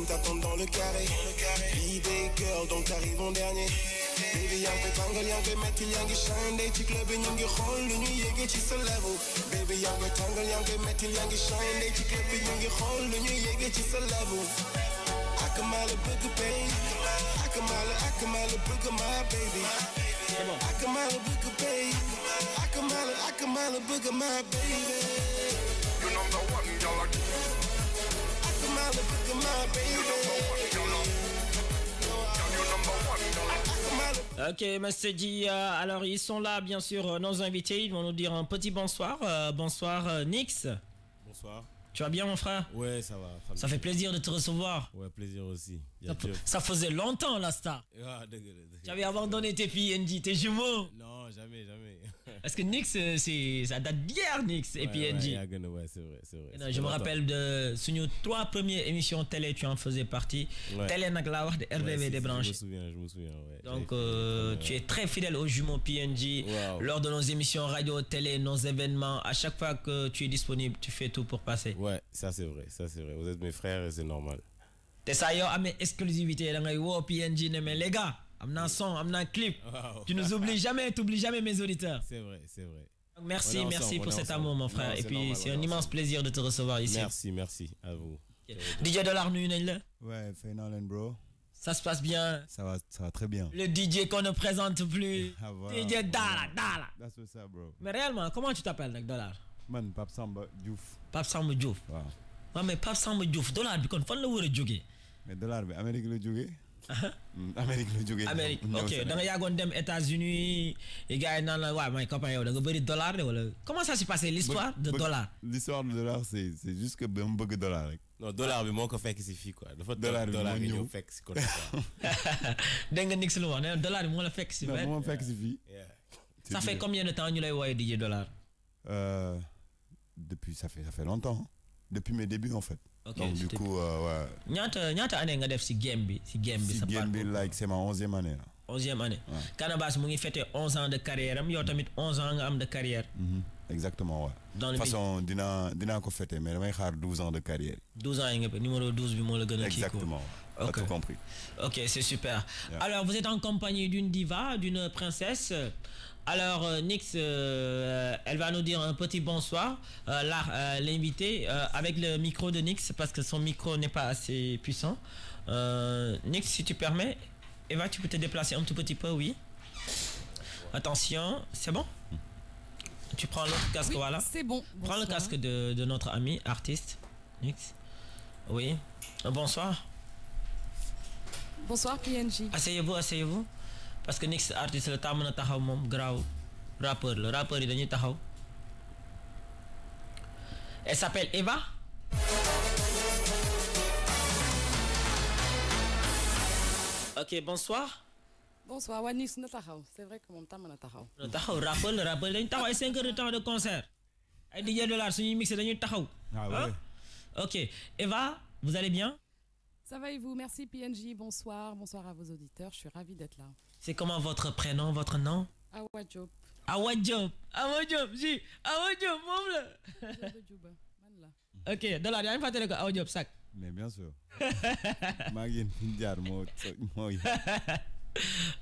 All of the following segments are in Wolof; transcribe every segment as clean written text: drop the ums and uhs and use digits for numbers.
t'attendent dans le carré. Idée girl, donc t'arrives en dernier. Baby, yaa ngi koy tàngal, yaa ngi koy metti, yaa ngi shine. Day ci club bi ñu ngi xool lu ñu yéegee ci sa level. Baby, yaa ngi koy tàngal, yaa ngi koy metti, yaa ngi shine. Day ci club bi ñu ngi xool lu ñu yéegee ci sa level. Akamala bëgg baby, Akamala bëgg my baby. Akamala bëgg baby, Akamala bëgg my baby. You number one, girl. Akamala bëgg my baby. Ok, Mastedi, alors ils sont là, bien sûr, nos invités. Ils vont nous dire un petit bonsoir. Bonsoir, Nix. Bonsoir. Tu vas bien, mon frère? Ouais, ça va. Ça fait plaisir de te recevoir. Ouais, plaisir aussi. Ça faisait longtemps, la star. Ah, tu avais abandonné tes PNJ, tes jumeaux? Non, jamais. Parce que Nix, ça date d'hier, Nix et PNJ. Ouais, c'est vrai. Non, je me rappelle de nos 3 premières émissions télé, tu en faisais partie. Ouais. Télé Naglawa de RDV débranché. Je me souviens, ouais. Donc, tu es très fidèle aux jumeaux PNJ. Wow. Lors de nos émissions radio, télé, nos événements, à chaque fois que tu es disponible, tu fais tout pour passer. Ouais, ça c'est vrai. Vous êtes mes frères et c'est normal. C'est ça, yo, à mes exclusivités, PNJ, mais les gars, amène son, amène clip. Wow. Tu nous oublies jamais, t'oublies jamais mes auditeurs. C'est vrai. Donc, merci pour cet amour, mon frère. Et puis, c'est un immense plaisir de te recevoir ici. Merci à vous. Okay. DJ Dollar, nous, ouais, Phénalen, bro. Ça se passe bien? Ça va très bien. Le DJ qu'on ne présente plus. Ah, voilà, DJ Dala. That's what's up, bro. Mais réellement, comment tu t'appelles, Dollar? Man, Pape Samba Diouf. Pape Samba Diouf. Wow. Ouais, mais Pape Samba Diouf, Dollar, bi kon fan la wara joggé? Mais Dollar bi Amérique la joggé. Amérique la joggé. Amérique. OK, da nga yagon dem États-Unis et gars nan la ouais, my copain yow da nga bëri dollar de wala. Comment ça s'est passé l'histoire de dollar? L'histoire de dollar c'est juste que dama bëgg dollar rek. Non, dollar bi moko fekk ci fi quoi. Dafa dollar bi ñeu fekk ci côté quoi. Deng nga nix lu wax né dollar bi mo la fekk ci. Mo fekk ci fi. Ça fait combien de temps ñu lay woyé DJ Dollar? Depuis ça fait longtemps. Depuis mes débuts en fait. Okay, donc du coup ouais. ñaata année nga def ci game bi sa game bi like c'est ma 11e année là. 11e année. Ouais. Canabasse mu ngi fêté 11 ans de carrière am yow tamit 11 ans nga am de carrière. Exactement ouais. De toute façon dina ko fêter mais damay xaar 12 ans de carrière. 12 ans nga numéro 12 bi mo la gëna kiko. Exactement. Okay. T'as tout compris. OK, c'est super. Yeah. Alors vous êtes en compagnie d'une diva, d'une princesse. Alors Nix, elle va nous dire un petit bonsoir. Là, l'invité avec le micro de Nix parce que son micro n'est pas assez puissant. Nix, si tu permets, Eva, tu peux te déplacer un tout petit peu, oui. Attention, c'est bon? Tu prends l'autre casque, oui, voilà. C'est bon. Bonsoir. Prends le casque de notre ami artiste, Nix. Oui. Bonsoir. Bonsoir PNJ. Asseyez-vous. Parce que Nix artiste le tam na taxaw mom graw rappeur yi dañuy taxaw. Elle s'appelle Eva. OK, bonsoir. Bonsoir, wa Nix na taxaw. C'est vrai que mom tam na taxaw. Na taxaw rappeur dañuy taxaw ay 5 heures de temps de concert. Ay DJ Dollar suñuy mixé dañuy taxaw. Ah ouais. OK, Eva, vous allez bien? Ça va et vous? Merci PNJ, bonsoir à vos auditeurs, je suis ravie d'être là. C'est comment votre prénom, votre nom? Awa Diop. Awa Diop, si, Awa Diop, mom la. OK, Dollar, yaa ngi fàttali ko Awa Diop sac. Mais bien sûr. Maa ngi jaar mo.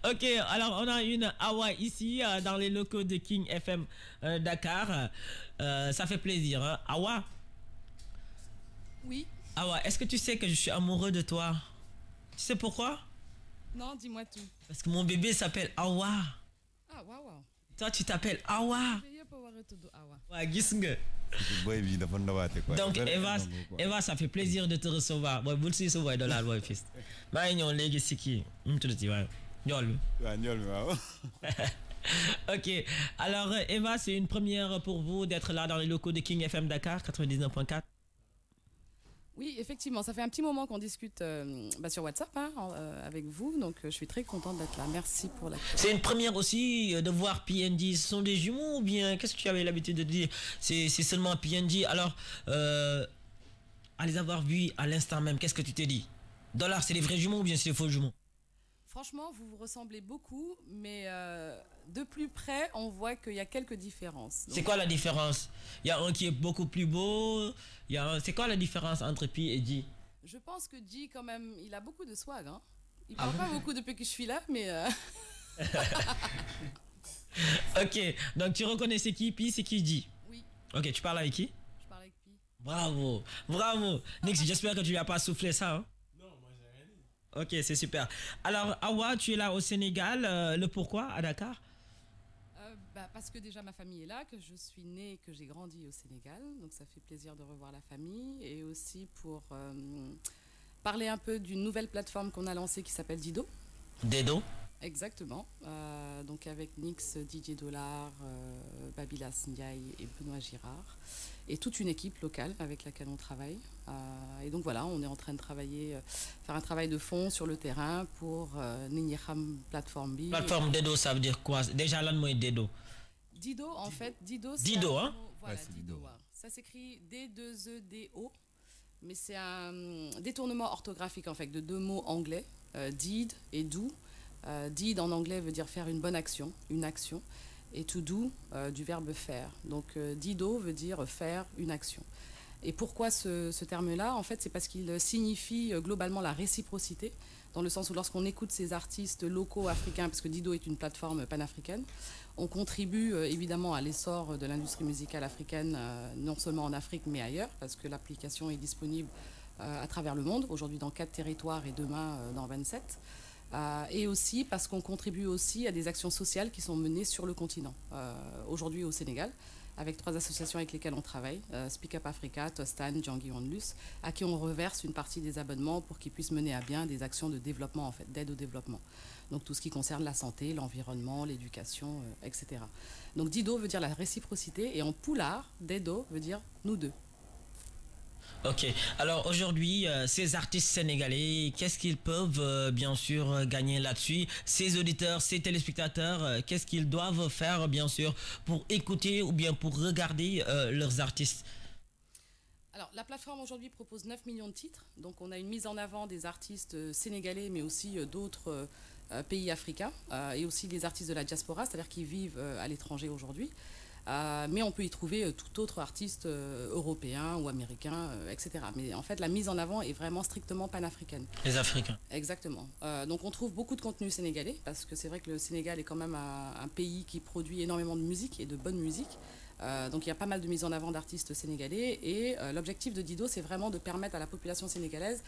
OK, alors on a une Awa ici dans les locaux de King FM Dakar. Ça fait plaisir, hein? Awa? Oui. Awa, est-ce que tu sais que je suis amoureux de toi? Tu sais pourquoi? Non, dis-moi tout. Parce que mon bébé s'appelle Awa. Ah, waouh. Toi, tu t'appelles Awa. Ouais, gis nga. Donc Eva, ça fait plaisir de te recevoir. Boy, bul si soboy Dollar boy fils. Maa ngi ñëw léegi si kii mu tuddati waaye ñool bi. Waaw ñool bi waaw. OK. Alors Eva, c'est une première pour vous d'être là dans les locaux de King FM Dakar 99.4. Oui, effectivement, ça fait un petit moment qu'on discute sur WhatsApp avec vous, donc je suis très contente d'être là. Merci pour la question. C'est une première aussi de voir PNJ. Ce sont des jumeaux ou bien qu'est-ce que tu avais l'habitude de dire? C'est seulement PNJ. Alors, à les avoir vus à l'instant même, qu'est-ce que tu t'es dit? Dollar, c'est des vrais jumeaux ou bien c'est des faux jumeaux? Franchement, vous vous ressemblez beaucoup, mais de plus près, on voit qu'il y a quelques différences. C'est quoi la différence? Il y a un qui est beaucoup plus beau. C'est quoi la différence entre Pi et J? Je pense que G, quand même, il a beaucoup de swag. Hein. Il parle pas beaucoup depuis que je suis là, mais... Ok, donc tu reconnais c'est qui Pi, c'est qui G? Oui. Ok, tu parles avec qui? Je parle avec Pi. Bravo, bravo. Nix, j'espère que tu lui as pas soufflé ça. Hein? Non, moi j'ai rien dit. Ok, c'est super. Alors, Awa, tu es là au Sénégal. Le pourquoi à Dakar? Parce que déjà ma famille est là, que je suis née, que j'ai grandi au Sénégal. Donc ça fait plaisir de revoir la famille. Et aussi pour parler un peu d'une nouvelle plateforme qu'on a lancée qui s'appelle Dido. Dido? Exactement. Donc avec Nix, DJ Dollar, Babilas Ndiaye et Benoît Girard. Et toute une équipe locale avec laquelle on travaille. Et donc voilà, on est en train de travailler, faire un travail de fond sur le terrain pour Ninyiham Plateforme B. Plateforme Dido, ça veut dire quoi? Déjà là, moi, Dido. Dido, en fait, Dido, c'est Dido, hein? Voilà, ouais, Dido. Ouais. Ça s'écrit D2EDO, mais c'est un détournement orthographique en fait de deux mots anglais, deed et do. Deed en anglais veut dire faire une bonne action, une action, et to do du verbe faire. Donc Dido veut dire faire une action. Et pourquoi ce terme-là? En fait, c'est parce qu'il signifie globalement la réciprocité, dans le sens où lorsqu'on écoute ces artistes locaux africains, parce que Dido est une plateforme panafricaine, on contribue évidemment à l'essor de l'industrie musicale africaine, non seulement en Afrique, mais ailleurs, parce que l'application est disponible à travers le monde, aujourd'hui dans 4 territoires et demain dans 27. Et aussi parce qu'on contribue aussi à des actions sociales qui sont menées sur le continent, aujourd'hui au Sénégal, avec 3 associations avec lesquelles on travaille, Speak Up Africa, Tostan, Djangui Onlus, à qui on reverse une partie des abonnements pour qu'ils puissent mener à bien des actions de développement, en fait, d'aide au développement. Donc tout ce qui concerne la santé, l'environnement, l'éducation, etc. Donc Dido veut dire la réciprocité, et en poulard, Dedo veut dire nous deux. Ok, alors aujourd'hui, ces artistes sénégalais, qu'est-ce qu'ils peuvent bien sûr gagner là-dessus? Ces auditeurs, ces téléspectateurs, qu'est-ce qu'ils doivent faire bien sûr pour écouter ou bien pour regarder leurs artistes? Alors la plateforme aujourd'hui propose 9 millions de titres, donc on a une mise en avant des artistes sénégalais mais aussi d'autres pays africains et aussi des artistes de la diaspora, c'est-à-dire qui vivent à l'étranger aujourd'hui. Mais on peut y trouver tout autre artiste européen ou américain, etc. Mais en fait, la mise en avant est vraiment strictement panafricaine. Les Africains. Exactement. Donc on trouve beaucoup de contenu sénégalais, parce que c'est vrai que le Sénégal est quand même un pays qui produit énormément de musique et de bonne musique. Donc il y a pas mal de mise en avant d'artistes sénégalais, et l'objectif de Dido, c'est vraiment de permettre à la population sénégalaise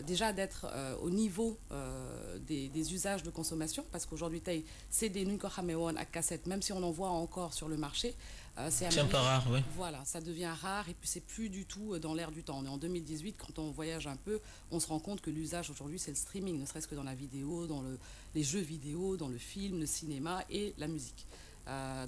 déjà d'être au niveau des usages de consommation, parce qu'aujourd'hui c'est des Nunko Hameon à cassette, même si on en voit encore sur le marché, c'est un peu rare, oui. Voilà, ça devient rare, et puis c'est plus du tout dans l'air du temps. On est en 2018, quand on voyage un peu, on se rend compte que l'usage aujourd'hui c'est le streaming, ne serait-ce que dans la vidéo, dans les jeux vidéo, dans le film, le cinéma et la musique.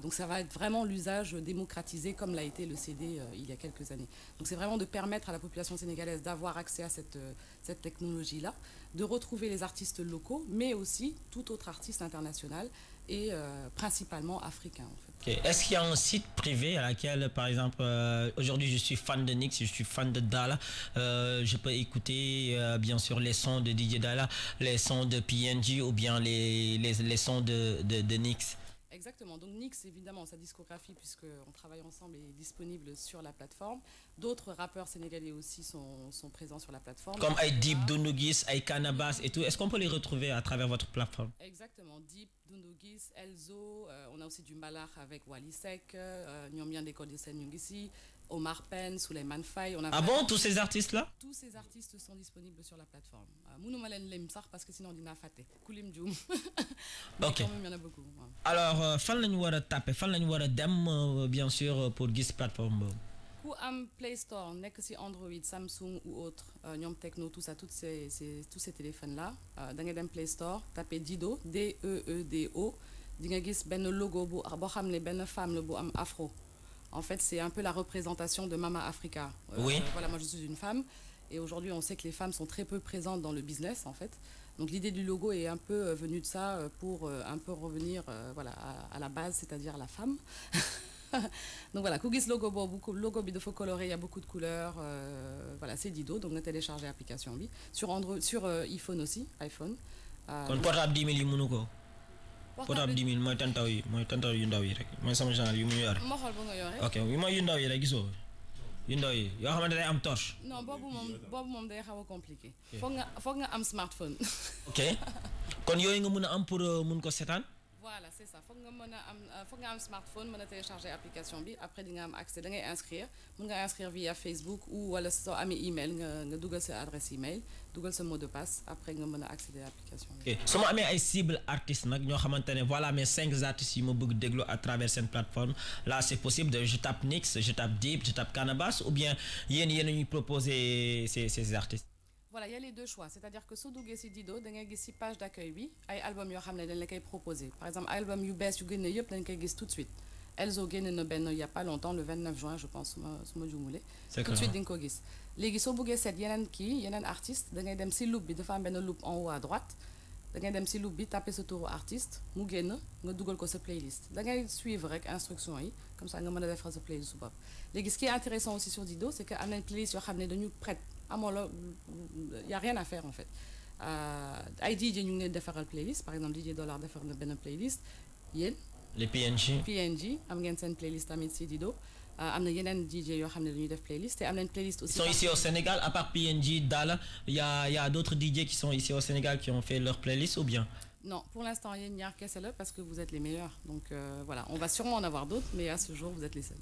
Donc ça va être vraiment l'usage démocratisé comme l'a été le CD il y a quelques années. Donc c'est vraiment de permettre à la population sénégalaise d'avoir accès à cette technologie-là, de retrouver les artistes locaux, mais aussi tout autre artiste international et principalement africain en fait. Okay. Est-ce qu'il y a un site privé à laquelle, par exemple, aujourd'hui je suis fan de Nix, je suis fan de Dala, je peux écouter bien sûr les sons de DJ Dala, les sons de PNG ou bien les sons de Nix? Exactement, donc Nix, évidemment, sa discographie, puisqu'on travaille ensemble, est disponible sur la plateforme. D'autres rappeurs sénégalais aussi sont présents sur la plateforme. Comme Deep, Dundugis, Cannabis et tout. Est-ce qu'on peut les retrouver à travers votre plateforme? Exactement, Deep, Dundugis, Elzo, on a aussi du Mbalakh avec Wally Seck, Nyombian Deko de Senyungisi, Omar Penn, Souleymane Faye. Ah bon, tous ces artistes-là? Tous ces artistes sont disponibles sur la plateforme. Mounoumalen Lemsar, parce que sinon on dit Nafate. Koulim Djoum. Ok. Quand même, il y en a beaucoup. Ouais. Alors, fan lañu wara taper, fan lañu wara dem bien sûr pour gis plateforme. Ku am Play Store, nek si Android, Samsung ou autre, Nyom Techno, tout ça, tous ces téléphones-là, da ngay dem Play Store, tapez Dido, D-E-E-D-O, di nga gis ben logo bu bo xamné ben femme le bu am afro. En fait, c'est un peu la représentation de Mama Africa. Oui. Voilà, moi je suis une femme, et aujourd'hui on sait que les femmes sont très peu présentes dans le business en fait. Donc l'idée du logo est un peu venue de ça pour un peu revenir voilà, à la base, c'est-à-dire la femme. Donc voilà, Kougis logo logo bidofo coloré, il y a beaucoup de couleurs. Voilà, c'est Dido, donc on a téléchargé l'application oui. Sur Android, sur iPhone aussi, iPhone. Kon portable 10 000 yi mënu ko. Portable 10 000 mooy tantaw yu ndaw yi rek mooy sama genre yu mu yore. Ma xool ba nga yore. Ok, yu ma yu ndaw yi rek gisoo. yu ndaw yi yoo xamante day am torche. non boobu moom day xaw a compliqué. foog nga am smartphone. ok kon yooyu nga mën a am pour mun ko seetaan. voilà c'est ça foog nga am smartphone mën a télécharger application bi après di nga am accès da ngay inscrire mën nga inscrire via Facebook ou wala soo amee email nga dugal sa adresse email dugal sa mot de passe après nga mën a accéder à l'application bi. ok su ma amee ay cible artistes nag ñoo xamante ne voilà mes 5 artistes yi ma bëgg déglu à travers cette plateforme là c'est possible de je tape Nix je tape Dip je tape Canabasse ou bien yéen ñuy proposer ces artistes. Voilà, il y a les deux choix. C'est-à-dire que si vous avez Dido, vous avez une page d'accueil, il y a des albums qui sont proposés. Par exemple, l'album UBS, vous avez tout de suite. Elzo Gene il n'y a pas longtemps, le 29 juin, je pense, tout de suite, vous avez les si vous avez un artiste, vous avez un loop, vous avez un loop en haut à droite. Vous avez un loop, tapez ce tour artiste, vous avez une playlist. Vous avez suivre avec instruction, comme ça, vous avez faire cette playlist. Ce qui est intéressant aussi sur Dido, c'est qu'il y a une playlist qui est prête. Il n'y a rien à faire en fait. DJ ñu ngi defar playlist par exemple DJ Dollar defar na benn playlist yéen. les PNG am ngeen seen playlist tamit si Dido am na yeneen DJ yoo xam ne dañuy def playlist te am nañ playlist aussi. Ils sont ici au Sénégal à part PNG Dala il y a d'autres DJ qui sont ici au Sénégal qui ont fait leur playlist ou bien. Non, pour l'instant yéen ñaar kese la parce que vous êtes les meilleurs donc voilà on va sûrement en avoir d'autres mais à ce jour vous êtes les seuls.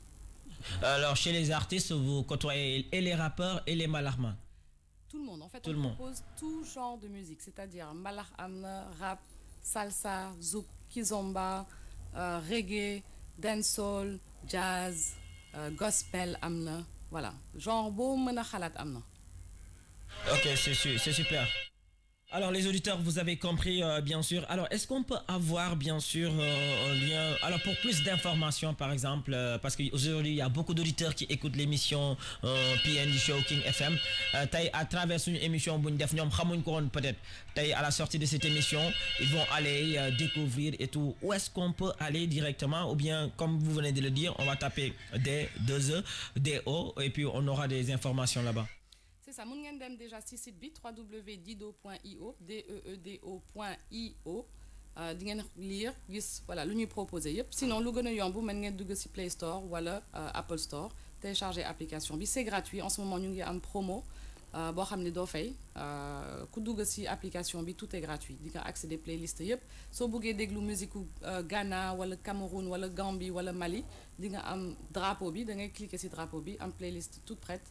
Alors, chez les artistes, vous côtoyez et les rappeurs et les malarmans. Tout le monde. En fait, on propose tout genre de musique, c'est-à-dire malar amna, rap, salsa, zouk, kizomba, reggae, dancehall, jazz, gospel amna. Voilà, genre beau mena khalat amna. Ok, c'est super. Alors les auditeurs, vous avez compris bien sûr. Alors est-ce qu'on peut avoir bien sûr un lien. Alors pour plus d'informations par exemple, parce qu'aujourd'hui il y a beaucoup d'auditeurs qui écoutent l'émission PNJ Show King FM. À travers une émission peut-être à la sortie de cette émission, ils vont aller découvrir et tout. Où est-ce qu'on peut aller directement ou bien comme vous venez de le dire, on va taper D2E, DO et puis on aura des informations là-bas. C'est ça, vous pouvez déjà sur le site www.dido.io, deedo.io. Vous pouvez lire, voilà, ce que nous proposons. Sinon, vous pouvez aller sur Play Store ou Apple Store, télécharger l'application. C'est gratuit. En ce moment, nous avons une promo. Si vous avez l'application, tout est gratuit. Vous pouvez accéder à des playlists. Si vous voulez écouter la musique Ghana, ou Cameroun, ou Gambie, ou Mali, vous avez un drapeau. Vous pouvez cliquer sur le drapeau, une playlist toute prête.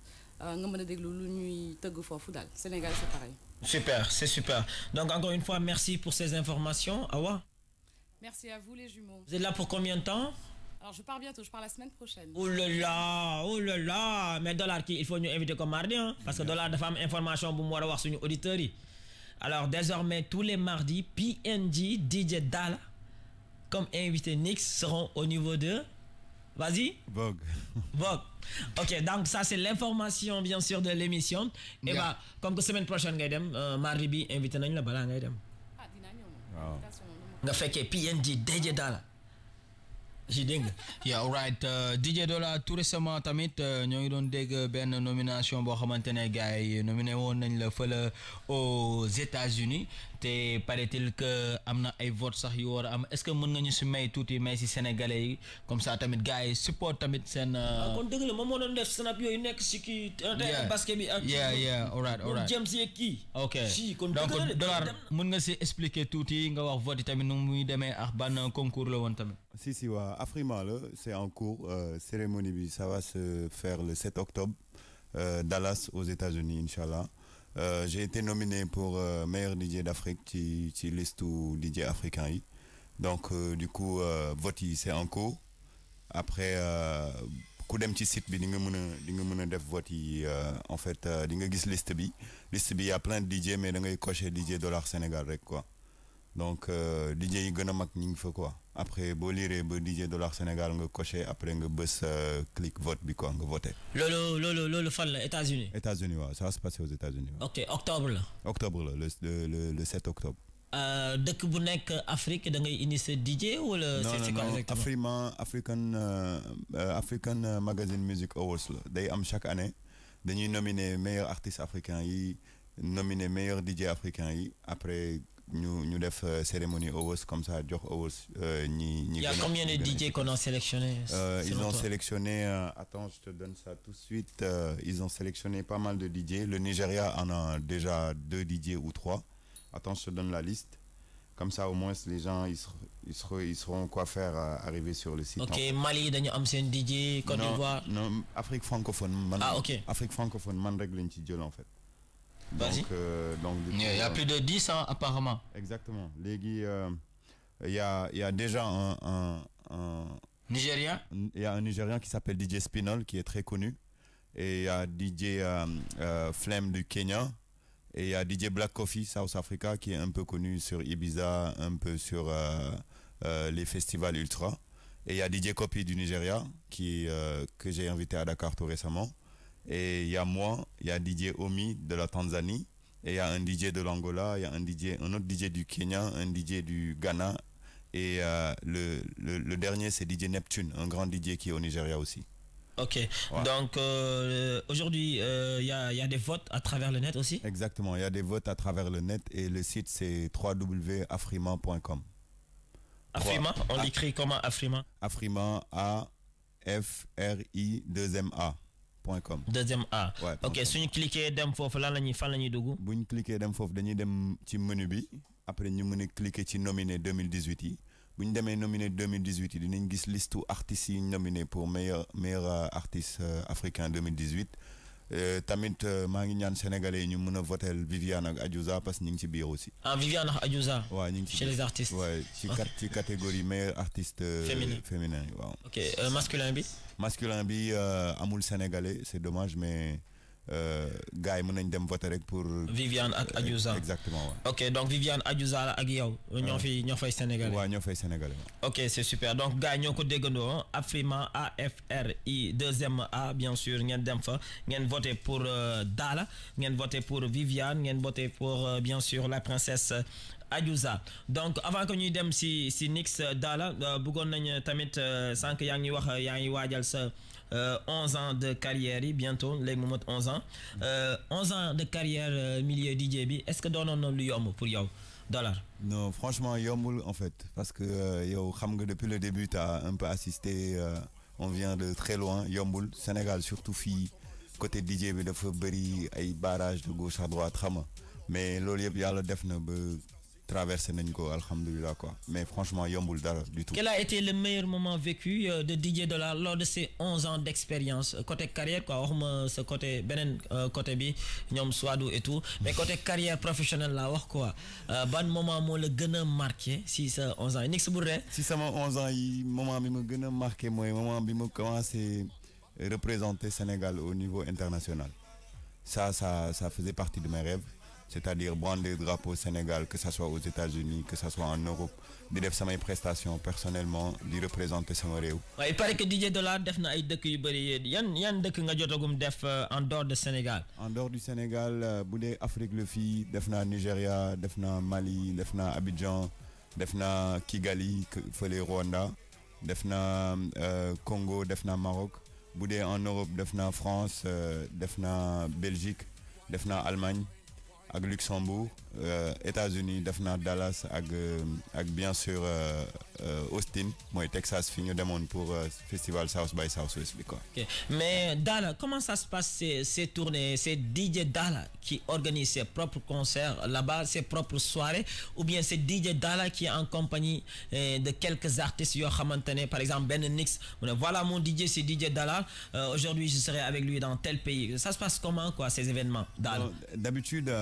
Sénégal, c'est pareil. Super, c'est super. Donc encore une fois, merci pour ces informations. Awa. Merci à vous les jumeaux. Vous êtes là pour combien de temps? Alors je pars bientôt, je pars la semaine prochaine. Oh là là, mais Dollar il faut nous inviter comme mardi, hein, parce que Dollar de femme information pour moi avoir sur nos auditeurs. Alors désormais tous les mardis, PNJ, DJ Dala, comme invité Nix seront au niveau de. Vas-y. Vogue. Ok, donc ça c'est l'information bien sûr de l'émission. Et bah, comme que semaine prochaine, mardi bi invité nañ la bala ngay dem. Ah, dina ñëw. Waaw. Nga fekkee PNJ DJ Dala. Yeah, alright. DJ Dollar tout récemment tamit ñoo ngi doon dégg benn nomination boo xamante ne gars yi nominé woon nañ la fële aux États-Unis te paraît-il que am na ay votes sax yu war a am est-ce que mën nga ñu si may tuuti may si sénégalais yi comme ça tamit gars yi support tamit seen. kon dëgg la moom moo doon def snap yooyu nekk si kii. basket bi ak. alright. jëm si kii. ok kon donc Dollar mën nga si expliquer tuuti nga wax vote yi tamit nu muy demee ak ban concours la woon tamit. Si, ouais. Afrima, c'est en cours. Cérémonie, ça va se faire le 7 octobre. Dallas, aux États-Unis, Inch'Allah. J'ai été nominé pour meilleur DJ d'Afrique, qui liste tout DJ africain. Donc, du coup, vote, c'est en cours. Après, coup d'un petit site, dinga mëna def vote en fait, dinga gis liste bi. Liste bi, il y a plein de DJ, mais dinga cocher DJ Dollar Sénégal rek quoi. Donc DJ yi gëna mag ñi ngi fa quoi. Après bo liré ba DJ Dollar Sénégal nga coché après nga bëss click vote bi quoi nga voter. Lolo fan la États-Unis. États-Unis ouais, ça va se passer aux États-Unis. Ouais. OK, octobre là. Octobre là, le 7 octobre. Dëkk bu nekk Afrique da ngay indi sa DJ wala c'est quoi exactement? African Magazine Music Awards là. Day am chaque année dañuy nominer meilleur artiste africain yi, nominer meilleur DJ africain yi. Après ñu def cérémonie awards comme ça jox awards ñi il y a combien de DJ qu'on a sélectionné ils ont sélectionné attends je te donne ça tout de suite ils ont sélectionné pas mal de DJ. Le Nigeria en a déjà 2 DJ ou 3. Attends je te donne la liste. Comme ça, au moins, les gens, ils sauront quoi faire arriver sur le site. Ok, Mali, dañu am sen DJ, Côte d'Ivoire. Non, Afrique francophone. Ok. Afrique francophone, man rek lañ ci jël en fait. Vas-y. Donc, il y a plus de 10 hein, apparemment. Exactement. Légui, il y a déjà un Nigeria. Il y a un Nigérian qui s'appelle DJ Spinol, qui est très connu. Et il y a DJ Flemme du Kenya. Et il y a DJ Black Coffee, South Africa, qui est un peu connu sur Ibiza, un peu sur les festivals ultra. Et il y a DJ Copy du Nigeria, que j'ai invité à Dakar tout récemment. Et il y a moi, il y a DJ Omi de la Tanzanie, et il y a un DJ de l'Angola, il y a un autre DJ du Kenya, un DJ du Ghana. Et le dernier, c'est DJ Neptune, un grand DJ qui est au Nigeria aussi. Ok, ouais. Donc aujourd'hui, il y a des votes à travers le net aussi? Exactement, il y a des votes à travers le net et le site c'est www.afrima.com. Afrima, on l'écrit comment Afrima? Afrima, A-F-R-I-2-M-A.com. 2M-A. Ouais, ok, si on clique dem fofu lan lañuy fan lañuy dugg? Bu ñu cliquer dem fofu dañuy dem ci menu bi, après ñu mëna cliquer ci nominé 2018 yi. Bu ñu demee nominé 2018 yi dinañ gis liste artistes yi nominé pour meilleur artiste africain 2018. Tamit maa ngi ñaan sénégalais ñu mën a voter Viviane ak Adiouza parce que ñu ngi ci biir aussi. Ah Viviane ak Adiouza. waaw ñu ngi ci chez les artistes. ouais ci catégorie meilleur artiste féminin waaw. Ok masculin bi. Masculin bi amul sénégalais c'est dommage mais gars yi mën nañ dem voter rek pour Viviane ak Adiouza. Exactement ouais. Ok donc Viviane Adiouza la ak yow ñoo fay sénégalais. waaw ñoo fay sénégalais. Ok c'est super donc gars ñoo ko déggandoo Afrima AFRI2MA bien sûr ngeen dem fa ngeen voter pour Dala ngeen voter pour Viviane ngeen voter pour bien sûr la princesse Adiouza. Donc avant que ñuy dem si Nix Dala bëggoon nañ tamit sank yaa ngi wax yaa ngi waajal sa 11 ans de carrière bientôt les mu 11 ans 11 ans de carrière milieu DJ bi est-ce que doonoon na lu yomb pour yow Dollar? Non franchement yombul en fait parce que yow xam nga depuis le début tu as un peu assisté on vient de très loin yombul Sénégal surtout fii côté DJ bi dafa bëri ay barrage de gauche à droite xam nga mais loolu yëpp yàlla def na ba traversé nañ ko alhamdoulillah quoi mais franchement yombul dara du tout. Quel a été le meilleur moment vécu de DJ Dollar lors de ces 11 ans d'expérience côté carrière quoi waxuma ce côté benen côté bi ñom Swadou et tout mais côté carrière professionnelle la wax quoi ban moment mo le gëna marqué si ça 11 ans Nix Bourré si sama 11 ans yi moment bi ma gëna marqué moy moment bi ma commencé représenter Sénégal au niveau international ça faisait partie de mes rêves. C'est-à-dire brander le drapeau au Sénégal, que ce soit aux États-Unis, que ce soit en Europe, de faire mes prestations personnellement, de représenter sama réew. Ouais, il paraît que DJ Dollar def na ay dëkk yu bari yan dëkk nga jotagum def en dehors de Sénégal. En dehors du Sénégal, bu dee Afrique le fii def na Nigeria, def na Mali, def na Abidjan, def na Kigali fële Rwanda, def na Congo, def na Maroc. Bu dee en Europe def na France, def na Belgique, def na Allemagne. Avec Luxembourg, États-Unis, Defna Dallas, avec bien sûr Austin, moi Texas, fini de monde pour festival South by Southwest. Okay. Mais Dala, comment ça se passe ces tournées, c'est DJ Dala qui organise ses propres concerts là-bas, ses propres soirées, ou bien c'est DJ Dala qui est en compagnie de quelques artistes, par exemple Ben Nix, voilà mon DJ, c'est DJ Dala, aujourd'hui je serai avec lui dans tel pays. Ça se passe comment quoi ces événements Dala? D'habitude,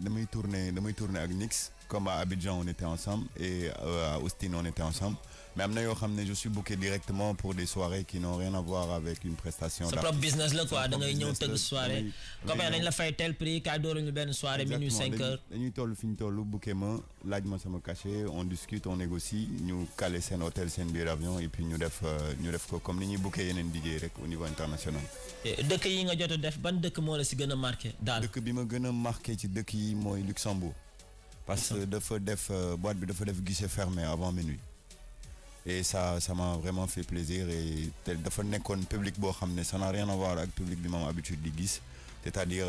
damay tourner avec Nix comme à Abidjan on était ensemble et à Austin on était ensemble mais amna yo xamné je suis booké directement pour des soirées qui n'ont rien à voir avec une prestation. C'est propre business là quoi da ngay ñëw teug soirée comme dañ la fay tel prix ka door ñu ben soirée minuit 5 heures dañuy toll fiñ tollu booké ma laaj ma sama cachet on discute on négocie ñu caler sen hôtel sen billet d'avion et puis ñu def ko comme ni ñuy booké yenen DJ rek au niveau international. Dëkk yi nga jot def ban dëkk mo la ci gëna marqué dal dëkk bi ma gëna marqué ci dëkk yi moy Luxembourg parce que dafa def boîte bi dafa def guichet fermé avant minuit et ça m'a vraiment fait plaisir et dafa nekkoon public boo xam ne ça n'a rien à voir avec public bi ma am habitude di gis c'est-à-dire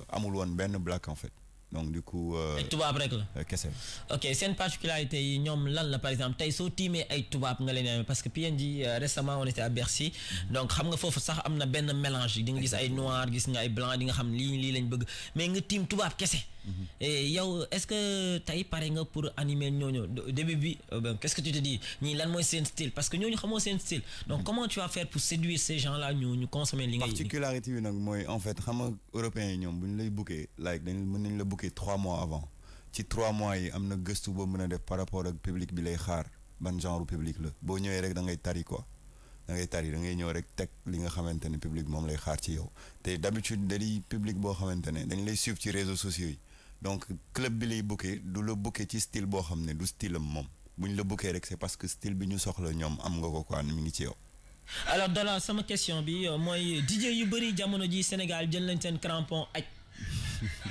amul woon benn black en fait donc du coup. ay tubaab rek la. kese. ok seen particularité yi ñoom lan la par exemple tey soo tiimee ay tubaab nga leen parce que PNJ récemment on était à Bercy donc xam nga foofu sax am na benn mélange di nga gis ay noir gis nga ay blanc di nga xam lii lañ bëgg mais nga tiim tubaab kese. et yow est-ce que tey pare nga pour animer ñooñu début bi qu'est-ce que tu te dis ñii lan mooy seen style parce que ñooñu xamoo seen style donc comment tu vas faire pour séduire ces gens-là ñu consommer li ngay. particularité bi nag mooy en fait xam nga européens yi ñoom bu ñu lay booker like dañ mën nañ la booker 3 mois avant ci 3 mois yi am na gëstu boo mën a def par rapport ak public bi lay xaar ban genre public la boo ñëwee rek da ngay tari quoi da ngay ñëw rek teg li nga xamante ne public moom lay xaar ci yow te d'habitude da di public boo xamante ne dañ lay suivre ci réseaux sociaux yi donc club bi lay booker du la booker ci style boo xam ne du style am moom bu ñu la booker rek c'est parce que style bi ñu soxla ñoom am nga ko quoi mi ngi ci yow. alors Dollar sama question bi mooy DJ yu bëri jamono ji Sénégal jël nañ seen crampon aj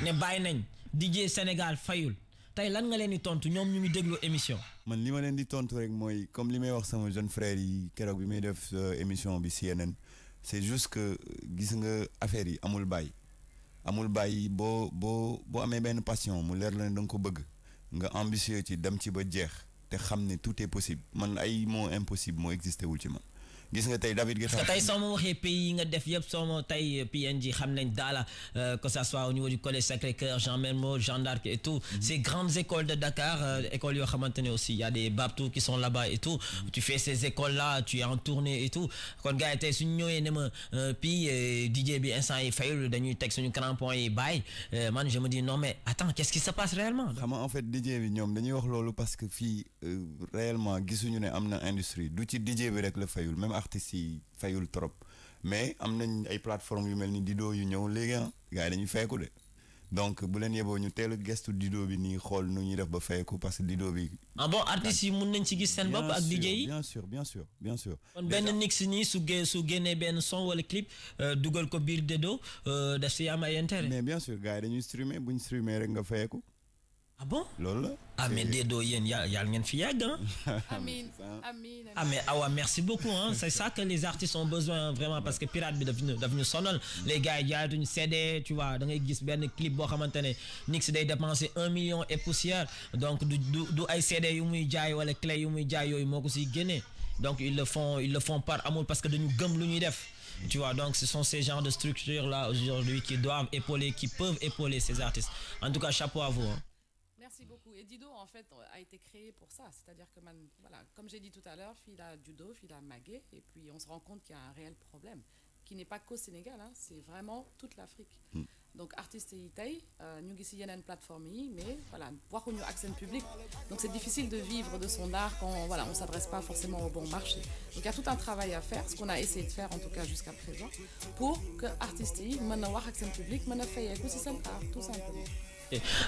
ne bàyyi nañ DJ Sénégal fayul tey lan nga leen di tontu ñoom ñu ngi déglu émission. man li ma leen di tontu rek mooy comme li may wax sama jeune frère yi keroog bi may def émission bi CNN c'est juste que gis nga affaire yi amul bàyyi boo amee benn passion mu leer la ne da nga ko bëgg nga ambitieux ci dem ci ba jeex te xam ne tout est possible man ay mots impossible moo existé wul ci man. gis nga tey David Guetta. parce que tey soo ma waxee pays yi nga def yëpp soo ma tey PNJ xam nañ daala que ça soit au niveau du collège Sacré-Cœur Jean Mermoz Jeanne d'Arc et tout ces grandes écoles de Dakar écoles yoo xamante ne aussi y a des Babtou qui sont là-bas et tout tu fais ces écoles là tu es en tournée et tout kon gars yi tey suñu ñëwee ne ma puis DJ bi instant yi fayul dañuy teg suñu crampon yi bàyyi man je me dis non mais attends qu'est-ce qui se passe réellement. xam nga en fait DJ bi ñoom dañuy wax loolu parce que fii réellement gisuñu ne am na industrie du ci DJ bi rek la fayul même artistes yi fayul trop mais am nañ ay plateformes yu mel ni Dido yu ñëw léegi gars yi dañuy fayeku de donc bu leen yeboo ñu teel a gestu Dido bi nii xool nu ñuy def ba fayeku parce que Dido bi. ah bon artistes yi mun nañ ci gis seen bopp ak DJ yi. bien sûr. kon benn nix nii su génnee benn son wala clip dugal ko biir Dido daf si am ay intérêt. mais bien sûr gars yi dañuy streamer buñ streamer rek nga fayeku. ah bon loolu la. ah mais Dido yéen yàlla ngeen fi yàgg amiin. ah mais Awa merci beaucoup hein c'est ça que les artistes ont besoin vraiment parce que pirate bi daf ñu sonal les gars yi jaayatuñu CD tu vois da ngay gis benn clip boo xamante ne nix day dépenser 1 million et poussière donc du ay CD yu muy jaay wala clé yu muy jaay yooyu moo ko siy génnee donc ils le font par amour parce que dañu gëm lu ñuy def. Tu vois, donc ce sont ces genres de structures-là aujourd'hui qui doivent épauler, qui peuvent épauler ces artistes. En tout cas, chapeau à vous. Hein. Merci beaucoup. Et Dido, en fait, a été créé pour ça. C'est-à-dire que, voilà, comme j'ai dit tout à l'heure, fil à judo, fil à maguet, et puis on se rend compte qu'il y a un réel problème, qui n'est pas qu'au Sénégal, hein, c'est vraiment toute l'Afrique. Donc, artistes et Itaï, nous ici, il y a une plateforme, mais voilà, voir qu'on a accès public. Donc, c'est difficile de vivre de son art quand voilà, on ne s'adresse pas forcément au bon marché. Donc, il y a tout un travail à faire, ce qu'on a essayé de faire, en tout cas jusqu'à présent, pour que artistes aient accès public, c'est art, tout simplement.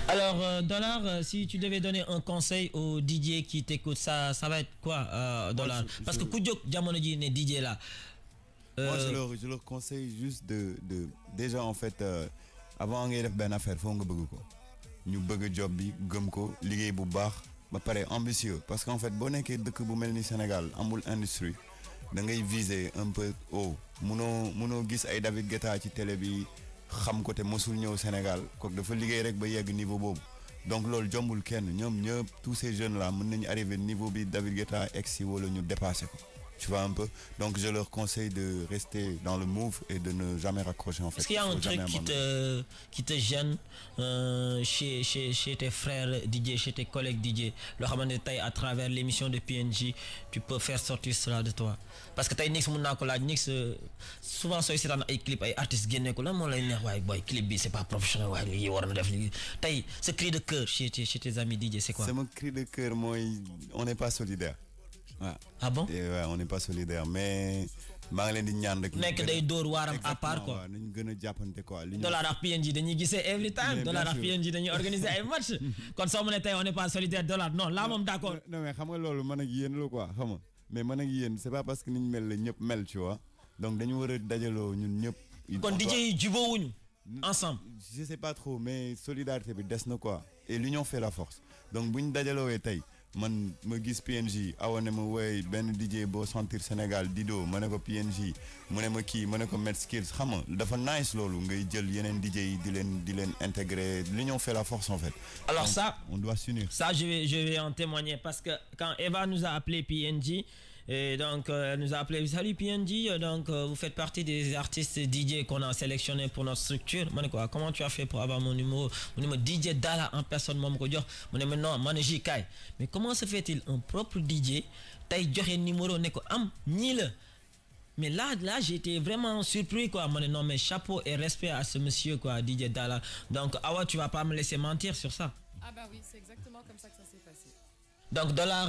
Alors, Dollar, si tu devais donner un conseil aux DJ qui t'écoutent, ça va être quoi, Dollar? Parce que Koudjok Djamonoji n'est DJ là. Moi, je leur conseille juste de déjà, en fait, avant ngay def benn affaire foo nga bëgg ko ñu bëgg job bi gëm ko liggéey bu baax ba pare ambitieux parce qu'en fait boo nekkee dëkk bu mel ni Sénégal amul industrie da ngay viser un peu haut munoo gis ay David Guetta ci télé bi xam ko te mosul ñëw Sénégal kooku dafa liggéey rek ba yegg niveau boobu donc loolu jombul kenn ñoom ñëpp tous ces jeunes là mën nañu arriver niveau bi David Guetta egsi wala ñu dépasser ko. Tu vois un peu. Donc je leur conseille de rester dans le move et de ne jamais raccrocher en fait. Est-ce qu'il y a un truc qui te gêne chez tes frères DJ, chez tes collègues DJ? Le ramener à travers l'émission de PNJ, tu peux faire sortir cela de toi. Parce que tu as Nix Nix souvent c'est dans les clips, les artistes guinéens, les clips, c'est pas professionnel, ce cri de cœur chez tes amis DJ, c'est quoi? C'est mon cri de cœur, moi, on n'est pas solidaire. Ouais. Ah bon? Et ouais, on n'est pas solidaire, mais maa ngi leen di ñaan rek. nekk day dóor waaram à part quoi. waaw nañu gën a jàppante quoi. Dollar ak PNJ dañuy gisee every time. Dollar ak PNJ dañuy organiser ay match. Kon soo mu ne tey on n'est pas solidaire Dollar non là moom d'accord. non mais xam nga loolu man ak yéen la quoi xam nga mais man ak yéen c'est pas parce que ni ñu mel la ñëpp mel tu vois donc dañu war a dajaloo ñun ñëpp. kon DJ yi jubóowuñu ensemble. Je sais pas trop mais solidarité bi des na quoi et l'union fait la force donc bu ñu dajaloowee tey. man ma gis PNJ awa ne ma woy benn DJ boo sentir Sénégal Dido ma ne ko PNJ mu ne ma kii ma ne ko Met Skills xam nga dafa nice loolu ngay jël yeneen DJ yi di leen intégrer l'union fait la force en fait. Alors donc, ça on doit s'unir. Ça je vais en témoigner parce que quand Eva nous a appelé PNJ et donc elle nous a appelé salut PNJ donc vous faites partie des artistes DJ qu'on a sélectionnés pour notre structure. Moi quoi comment tu as fait pour avoir mon numéro DJ Dala en personne moi ko jox mu ne non man Jikaay mais comment se fait-il un propre DJ tay joxe numéro ne ko am ñii la mais là j'ai été vraiment surpris quoi moi non mais chapeau et respect à ce monsieur quoi DJ Dala donc Awa tu vas pas me laisser mentir sur ça. Ah bah oui c'est exactement comme ça que ça s'est passé. Donc Dollar,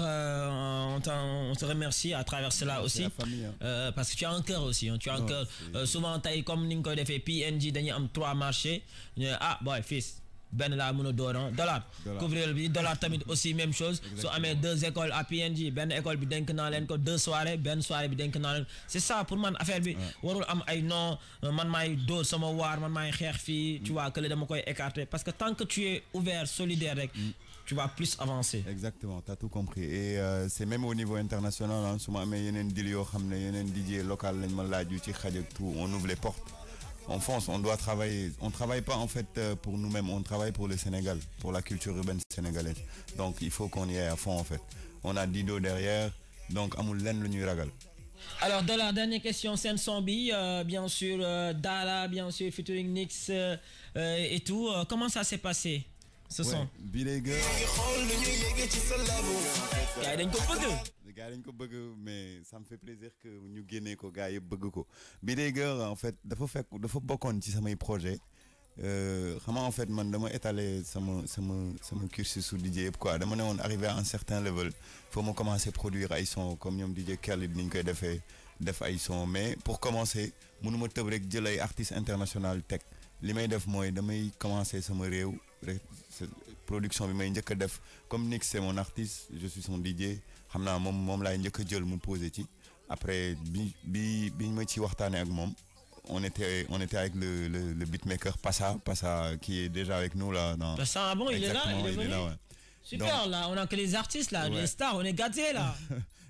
on te remercie à travers cela aussi, la famille, hein. Parce que tu as un cœur aussi, hein, tu as un cœur. Souvent, comme Ninko a fait PNJ, il y a 3 marchés. Ah, boy, fils, ben la mono dollar. Couvrir le dollar tamit aussi même chose. So amé 2 écoles à PNJ, ben école bi denk na len ko 2 soirées, ben soirée bi denk na len. C'est ça pour man affaire bi warul am ay non man may do sama war man may xex fi, tu vois que le dama koy écarter parce que tant que tu es ouvert, solidaire rek tu vas plus avancer. Exactement, tu as tout compris. Et c'est même au niveau international, hein, DJ local, on ouvre les portes. En France, on doit travailler. On ne travaille pas en fait pour nous-mêmes, on travaille pour le Sénégal, pour la culture urbaine sénégalaise. Donc il faut qu'on y aille à fond en fait. On a Dido derrière, donc Amoul Len le Nuragal. Alors, dans la dernière question, Sen Sombi, bien sûr, Dala, bien sûr, featuring Nix et tout. Comment ça s'est passé? Ce son. Les gars dañ ko bëgg mais ça me fait plaisir que ñu génnee ko gars yi bëgg ko Bidégger en fait dafa bokkoon ci samay projet xam en fait man dama étaler sama cursus su DJ yëpp quoi dama ne woon arrivé à un certain level faut me commencer produire ay son comme ñoom DJ Khalid ni ñu koy defee def ay son mais pour commencer mënuma tëb rek jël ay artistes international teg li may def mooy damay commencer sama réew rek production bi may njëkk a def comme Nix c'est mon artiste je suis son DJ xam naa moom laay njëkk a jël mu posé ci après bi ma ci waxtaanee ak moom on était avec le beatmaker Passa qui est déjà avec nous là dans Passa bon il est là il est venu là, ouais. Super donc, là on a que les artistes là les stars on est gâtés là.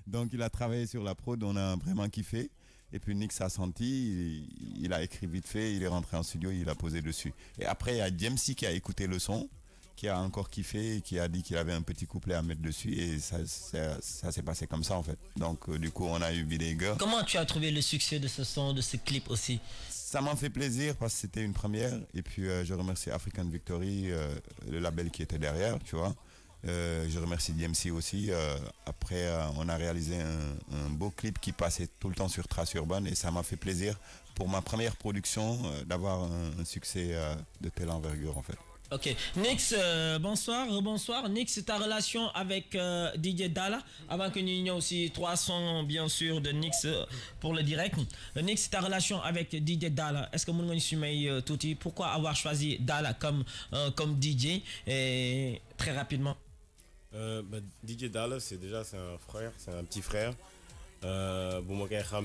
Donc il a travaillé sur la prod on a vraiment kiffé et puis Nix a senti il a écrit vite fait il est rentré en studio il a posé dessus et après il y a Jamesy qui a écouté le son qui a encore kiffé et qui a dit qu'il avait un petit couplet à mettre dessus et ça s'est passé comme ça en fait. Donc du coup on a eu Bidégger. Comment tu as trouvé le succès de ce son, de ce clip aussi? Ça m'a fait plaisir parce que c'était une première et puis je remercie African Victory, le label qui était derrière, tu vois. Je remercie DMC aussi. Après on a réalisé un beau clip qui passait tout le temps sur Trace Urban et ça m'a fait plaisir pour ma première production d'avoir un succès de telle envergure en fait. Ok, Nix, bonsoir. Nix, ta relation avec DJ Dala, avant que nous ayons aussi 3 sons bien sûr de Nix pour le direct. Nix, ta relation avec DJ Dala, est-ce que vous pouvez tout pourquoi avoir choisi Dala comme DJ et très rapidement? DJ Dala, c'est un frère, c'est un petit frère.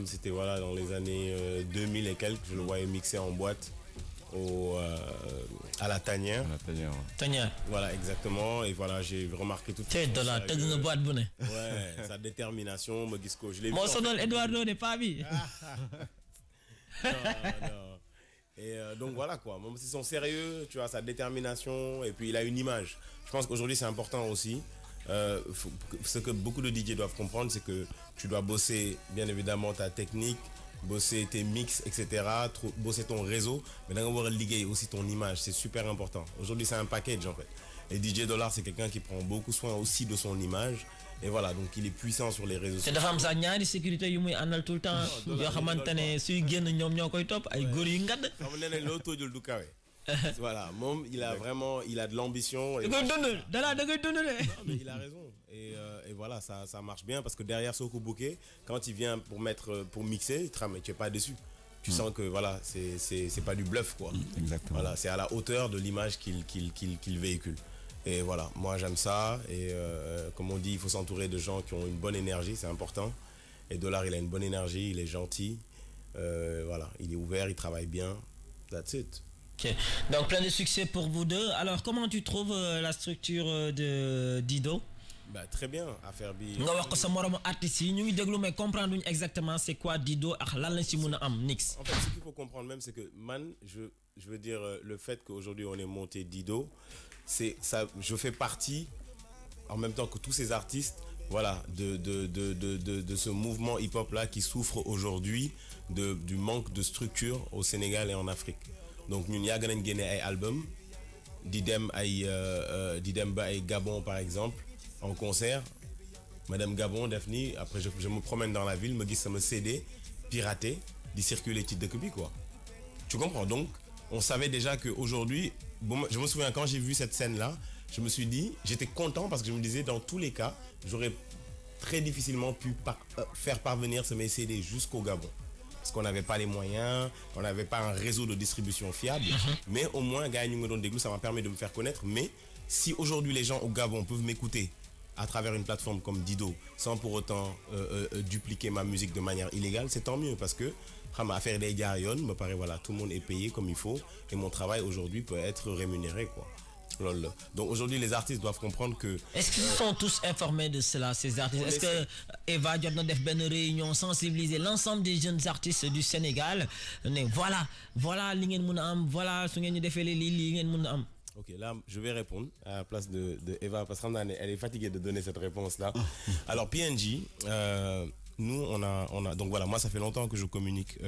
C'était voilà, dans les années 2000 et quelques, je le voyais mixer en boîte. À la Tanière. Tanière. Voilà, exactement. Et voilà, j'ai remarqué tout ça. Ouais, sa détermination, me disco. Je l'ai vu. Mon son Eduardo n'est pas mis. Non. Et donc voilà quoi. Même si son sérieux, tu vois, sa détermination, et puis il a une image. Je pense qu'aujourd'hui c'est important aussi. Ce que beaucoup de DJ doivent comprendre, c'est que tu dois bosser bien évidemment ta technique. Bosser tes mix, etc., bosser ton réseau, mais d'avoir liguer aussi ton image, c'est super important. Aujourd'hui, c'est un package en fait. Et DJ Dollar, c'est quelqu'un qui prend beaucoup soin aussi de son image. Et voilà, donc il est puissant sur les réseaux sociaux. C'est des femmes de sécurité qui sont tout le temps. Voilà, Mom, il a vraiment, il a de l'ambition. Mais il a raison. Et voilà, ça marche bien parce que derrière Soko Bouquet, quand il vient pour mixer, tu n'es pas déçu. Tu sens que voilà, c'est pas du bluff quoi. Exactement. Voilà, c'est à la hauteur de l'image qu'il véhicule. Et voilà, moi j'aime ça. Et comme on dit, il faut s'entourer de gens qui ont une bonne énergie, c'est important. Et Dollar, il a une bonne énergie, il est gentil. Voilà, il est ouvert, il travaille bien. That's it. Okay. Donc plein de succès pour vous deux. Alors comment tu trouves la structure de Dido? Bah, très bien, affaire bi. nga wax ko sa moromu artistes yi ñu ngi déglu mais comprendre luñ exactement c'est quoi Dido ak lan lañ ci mën a am Nix. En fait, ce qu'il faut comprendre même, c'est que man, je veux dire, le fait qu'aujourd'hui on ait monté Dido, c'est ça, je fais partie, en même temps que tous ces artistes, voilà, de ce mouvement hip-hop là qui souffre aujourd'hui du manque de structure au Sénégal et en Afrique. Donc ñun yàgg nañ génne ay album di dem ba ay Gabon par exemple en concert. Madame Gabon def ni après je me promène dans la ville me gis sama CD piraté di circuler ci dëkk bi quoi. Tu comprends? Donc on savait déjà que aujourd'hui, bon, je me souviens quand j'ai vu cette scène là, je me suis dit, j'étais content parce que je me disais dans tous les cas j'aurais très difficilement pu faire parvenir ce mes CD jusqu'au Gabon. Parce qu'on n'avait pas les moyens, on n'avait pas un réseau de distribution fiable. Mais au moins, gars, ça m'a permis de me faire connaître. Mais si aujourd'hui les gens au Gabon peuvent m'écouter à travers une plateforme comme Dido, sans pour autant dupliquer ma musique de manière illégale, c'est tant mieux. Parce que, affaire des Diarion, me paraît, voilà, tout le monde est payé comme il faut. Et mon travail aujourd'hui peut être rémunéré, quoi. Donc aujourd'hui les artistes doivent comprendre que... Est-ce qu'ils sont tous informés de cela, ces artistes? Est-ce que Eva Diop def ben réunion sensibiliser l'ensemble des jeunes artistes du Sénégal? Voilà li ngeen mëna am, voilà su ngeen ñu défé li ngeen mëna am. Ok, là je vais répondre à la place de Eva parce qu'elle est fatiguée de donner cette réponse là. Alors PNJ, nous on a donc voilà, moi ça fait longtemps que je communique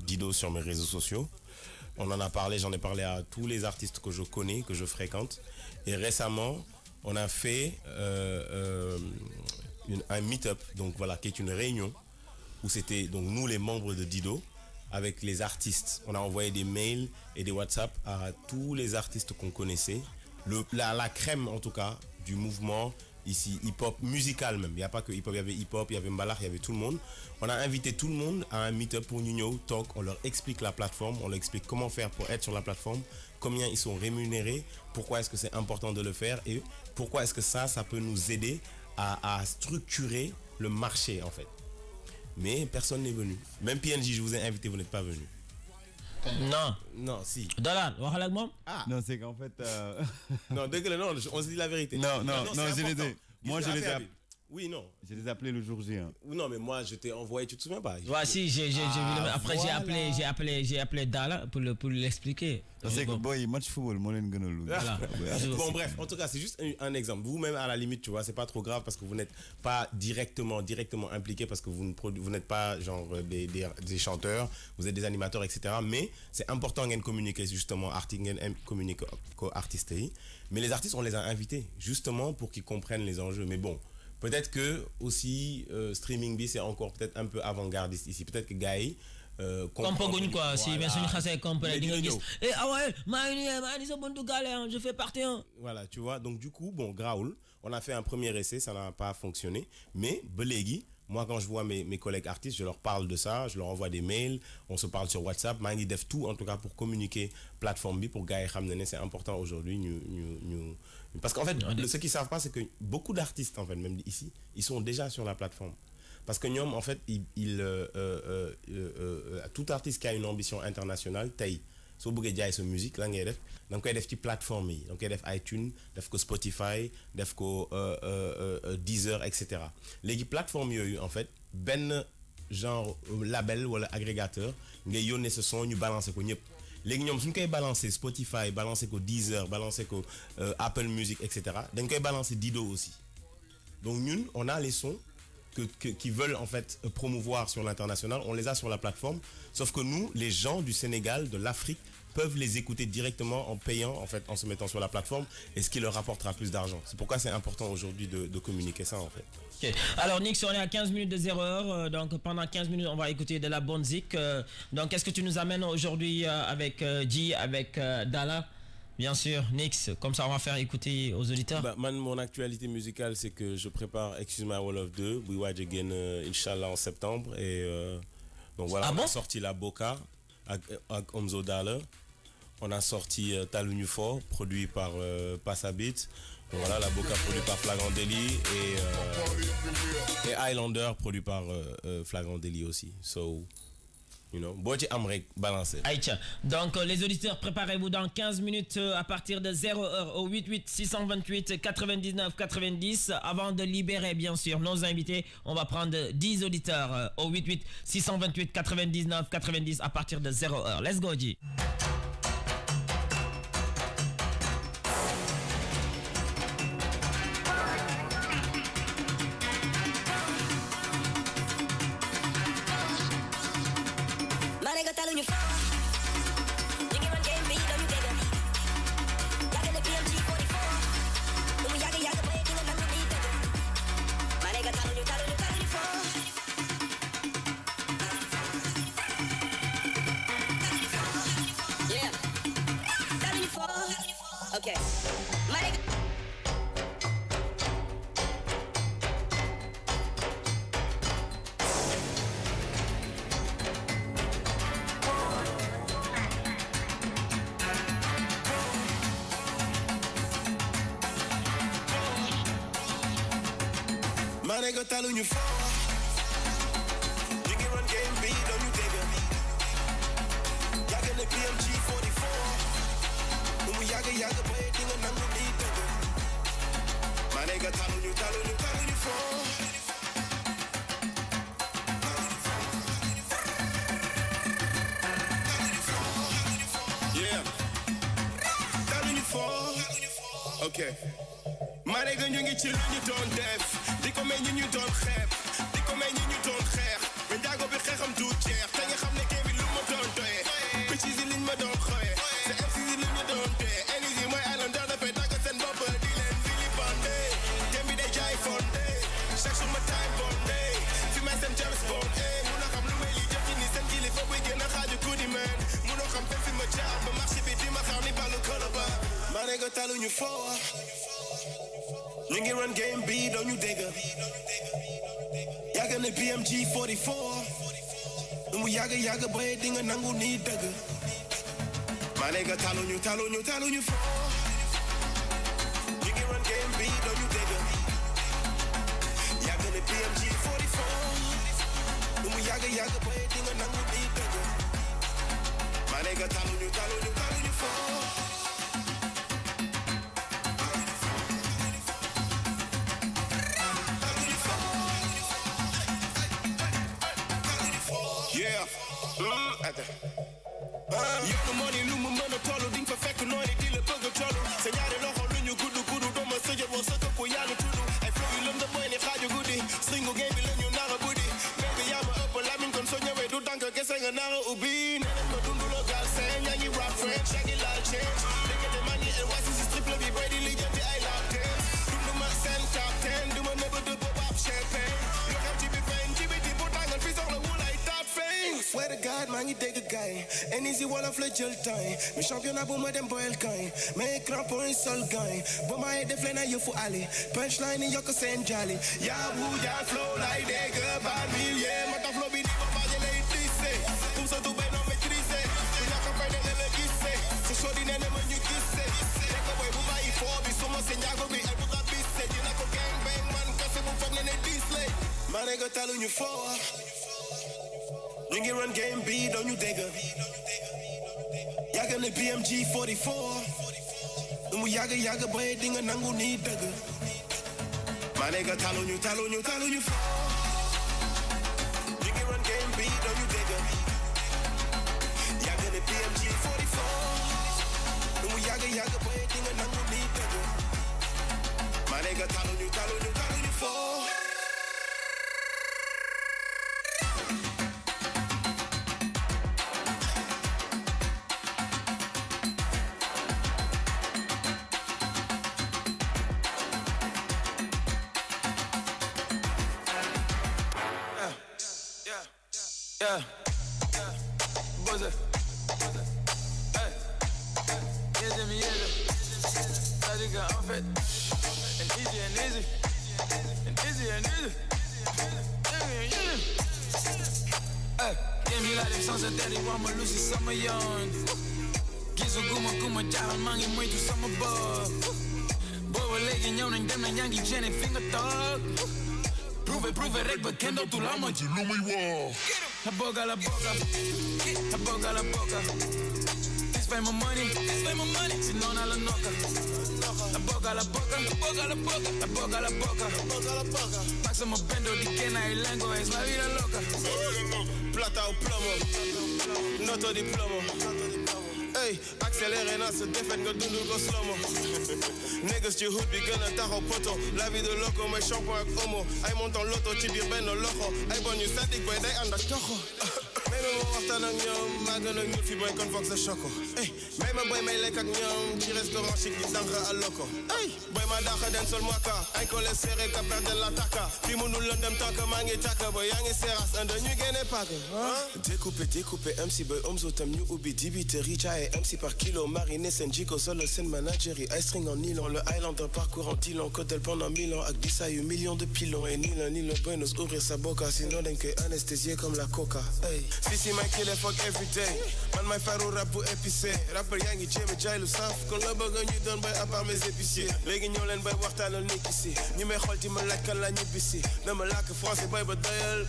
Dido sur mes réseaux sociaux. On en a parlé, j'en ai parlé à tous les artistes que je connais, que je fréquente. Et récemment, on a fait un meet-up, donc voilà, qui est une réunion où c'était donc nous les membres de Dido avec les artistes. On a envoyé des mails et des WhatsApp à tous les artistes qu'on connaissait, la crème en tout cas du mouvement ici hip-hop musical même. Il n'y a pas que hip-hop, il y avait hip-hop, il y avait Mbalak, il y avait tout le monde. On a invité tout le monde à un meet-up pour Nuno Talk. On leur explique la plateforme, on leur explique comment faire pour être sur la plateforme, combien ils sont rémunérés, pourquoi est-ce que c'est important de le faire et pourquoi est-ce que ça peut nous aider à structurer le marché en fait. Mais personne n'est venu. Même PNJ, je vous ai invité, vous n'êtes pas venu. Non, si. Dolan, waxal ak mom? Non, c'est qu'en fait... Non, non, on se dit la vérité. Non, je les ai... Moi, je les ai... Oui, non. Je les ai appelés le jour J. Hein. Non, mais moi, je t'ai envoyé, tu te souviens pas? Ouais, si, j'ai vu. Après, voilà. j'ai appelé Dala pour l'expliquer. C'est que, boy, match football, moi, voilà. Bon, bref, en tout cas, c'est juste un exemple. Vous-même, à la limite, tu vois, c'est pas trop grave parce que vous n'êtes pas directement impliqué parce que vous n'êtes pas, genre, des chanteurs, vous êtes des animateurs, etc. Mais c'est important de communiquer, justement, communiquer artistes. Mais les artistes, on les a invités, justement, pour qu'ils comprennent les enjeux. Mais bon. Peut-être que aussi streaming bi c'est encore peut-être un peu avant-gardiste ici. Peut-être que Gaï comprendre quoi si bien sûr ñu xasse comprendre di nga gis ouais maa ngi sa buntu galé je fais partie. Voilà, tu vois. Donc du coup, bon, Graoul, on a fait un premier essai, ça n'a pas fonctionné, mais Belégui, moi quand je vois mes collègues artistes, je leur parle de ça, je leur envoie des mails, on se parle sur WhatsApp, maa ngi def tout en tout cas pour communiquer plateforme bi pour Gaï xam ne c'est important aujourd'hui parce qu'en fait, ce qu'ils savent pas, c'est que beaucoup d'artistes, en fait, même ici, ils sont déjà sur la plateforme. Parce que nous, en fait, tout artiste qui a une ambition internationale, taille. Si vous voulez dire sa musique, là, donc il y a des plateformes, donc il y a des iTunes, des Spotify, des Deezer, etc. Les plateformes, en fait, ben genre label ou agrégateur, ils yonne ce son, nous balancer ko ñep. Les gens qui ont balancé Spotify, balancé Deezer, balancé Apple Music, etc. Donc ils ont balancé Dido aussi. Donc nous, on a les sons qui veulent en fait promouvoir sur l'international, on les a sur la plateforme. Sauf que nous, les gens du Sénégal, de l'Afrique, peuvent les écouter directement en payant, en fait, en se mettant sur la plateforme, et ce qui leur rapportera plus d'argent. C'est pourquoi c'est important aujourd'hui de communiquer ça en fait. Okay. Alors Nix, on est à 15 minutes de 0h, donc pendant 15 minutes on va écouter de la bonne zik. Donc qu'est-ce que tu nous amènes aujourd'hui avec G, avec Dala? Bien sûr, Nix, comme ça on va faire écouter aux auditeurs. Mon actualité musicale c'est que je prépare Excuse My Wall of 2, We Watch Again, Inch'Allah en septembre. Et donc voilà, on a sorti La Boca avec Omzo Dollar. On a sorti Talunufo, produit par Passabit. Donc voilà, La Boca produit par Flagrant Délit et Highlander produit par Flagrant Délit aussi. So You know, boo ci am rek balancer. Aïcha. Donc les auditeurs, préparez-vous dans 15 minutes à partir de 0h au 88 628 99 90. Avant de libérer bien sûr nos invités, on va prendre 10 auditeurs au 88 628 99 90 à partir de 0h. Let's go, G. Okay. My nigga telling you for you can run game B, don't you dig it? Y'all get the PMG 44. When we yaga boy, thing and I'm gonna need it. My nigga telling you for yeah. Telling you for okay. My nigga, you get chillin', you don't deaf. Die kom en you don't xeeb. Die kom en you don't xeex. Ben jago bi xeexam du jeex. Te nga xam ne kenn bi lu ma doon doye. Bitches yi liñ ma doon xooye. Sa MC yi liñ ma doon doye. Energy mooy island daal dafay tàgg seen bopp di leen fili bande. Dem bi day jaay fonde. Chaque jour ma time bonde. Fi may seen James Bond. Mun a xam lu may li jëf ni seen kili fa buy génn xaaju guddi man. Munoo xam fenn fi ma jaar ba marché bi di ma xaw ni balu koloba. My nigga taluñu foo. You can run game B, don't you dig it? Y'all got the BMG 44. And we yaga boy, ding and nangu need dagger. My nigga tell on you for. You can run game B, don't you dig it? Y'all got the BMG 44. And we yaga boy, ding and nangu need dagger. My nigga tell on you for. Yeah. Yow the money lu mu mën a tollu di nga fa fekk nooy di la bëgg a tollu sa ñaari loxo lu ñu gudd doo ma sëjë boo sëkk ko yaa ngi tudd ay flow yu lëm da boy ni xaaju guddi stringu game bi la ñu nar a buddi baby yaa ma ëpp lamiñ kon soo ñëwee du tànk kese nga nar a ubbi nee nañ ma dundu la gaal seen yaa ngi rap French yaa ngi laal change déggante maa ngi NYC si triple bi boy di lijjanti ay lap dance dundu ma seen top 10 du ma nëbb de boobu ab champagne yoo xam ci bi feeñ ci bi di bu tàngal fi soxla wul ay top fame swear to God maa ngi dégg gaay en easy wala la jël time mi championnat bu ma dem boyal gaay mais crampon sol gaay ba ma def leen ay yëfu ali punchline yi yokk seen jali yaa bu jaar flow lay dégg par millier ma tax flow bi di ma baaje lay tissé pour sa du bay non maîtrisé bu ñàkk fay ne la gissé sa show di nee na ma ñu gissé nekk boy bu bàyyi foo bi suma se njaago bi ay bu nga bisse dina ko gang bang man kase bu foog ne ne dislé ma ne nga taluñu foo you can run game B, don't you dig it? Y'all got the BMG 44. And we yaga boy, ding and nangu need dagger. My nigga tell on you for. You can run game B, don't you dig it? Y'all got the BMG 44. And we yaga boy, ding and nangu need dagger. My nigga tell on you for. Yeah, buzzer. Hey, easy me easy. Logic and unfit. And easy. Hey, give me like sunset daddy, mama Lucy summer young. Gizo guma jalan mangi muito summer bug. Boy, legi nhau nang dem nang yangi Jenny finger talk. Prove it, rek bekend op tu lama je lumai wa. La boca, la boca. La boca, la boca. This way my money. This way my money. Si non alla noca. La boca, la boca. La boca, la boca. La boca, la boca. La boca, la boca. Máximo bendo di Kena y Lengo. Es la vida loca. Plata o plomo. Noto di plomo. Hey, accéléré na se défaite que dundu go slow-mo. Niggas ci hood bi gëna taxaw poto. La vie de loco mais shampoing ak homo. Ay monton loto ci biir benn loxo. Ay bon ñu statique boy day ànd ak toxo. May ma waxtaan ak ñoom maa gën a ñuul fi boy kon foog sa choco. Hey, may ma boy may lekk ak ñoom ci restaurant chic di sànq à loco. Hey, boy ma daaxa den sol moi ka. Ay ko le serré ka perdre la taka. Fi mënul lëndëm tant que maa ngi taka boy yaa ngi seras and ñu génne paak. Découpé MC boy omzo tam ñu ubbi dibiteri caay MC par kilo, mariné Senjiko, solo scène managerie, ice string en nylon, le Highlander parcours en Dylan, Codel pendant 1000 ans, avec Dissa eu millions de pilons, et ni l'un ni le bonus, ouvrir sa boca, sinon d'un que anesthésié comme la coca, hey. Si, my kill fuck everyday, man my faro rap pour épicé, rapper yangi Jamie Jai lu saf, kon la bëgg ñu doon bay à part mes épiciers, léegi ñoo leen bay waxtaanal nekk ici, ñu may xool ti ma laaj kan la ñibbisi, dama làkk français bay ba doyal,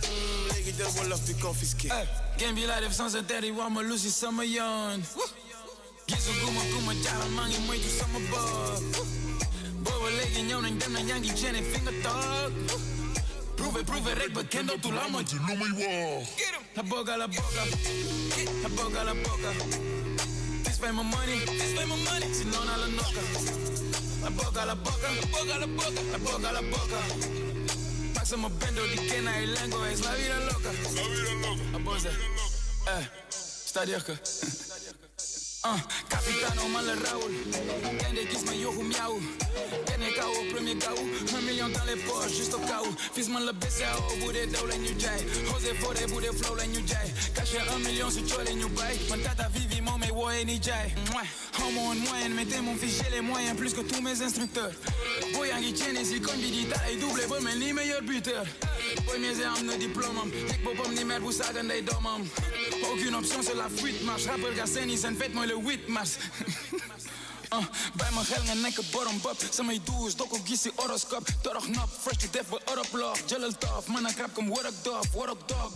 léegi jël wolof bi confisqué. Game bi laa def sans intérêt, wax ma lu si sama yoon. Gisu guma jaaral maa ngi moytu sama bopp. Booba léegi ñëw nañ dem na yaa ngi jene fi nga toog. Prouve rek ba kenn dootu la ma ci lu muy woo. La boca, la boca. La boca, la boca. This way my money. This way my money. Si non alla noca. La boca, la boca. La boca, la boca. La boca, la boca. Máximo bendo di Kena y Lengo. Es la vida loca. La vida loca. La boza. C'est-à-dire que... Capitano man le Raoul. Kende gis ma yoxu miaou. Kene kaw premier gaou. 1 million dans les poches juste au cas où. Fils man le BCAO bu dee daw la ñu jaay. José Fodé bu dee flow la ñu jaay. Caché 1 million su coole ñu bay. Man tata Vivi moom may wooye ni jaay. Homo en moyenne mettez mon fils j'ai les moyens plus que tous mes instructeurs. Boy yaa ngi ceene si koñ bi di taray doublé ba mel ni meilleur buteur. Boy miese am na diplôme am. Yëg boppam ni mère bu saaga ndey doomam. Aucune option c'est la fuite marche. Rappeur ga seen yi seen fête mooy le 8 mars. Bij mijn gel nga nekk borom bob. Samay douche doo ko gis si horoscope. Torox nop, fresh to death ba Europe love. Jëlal tof, man ak rap kom word ak dog.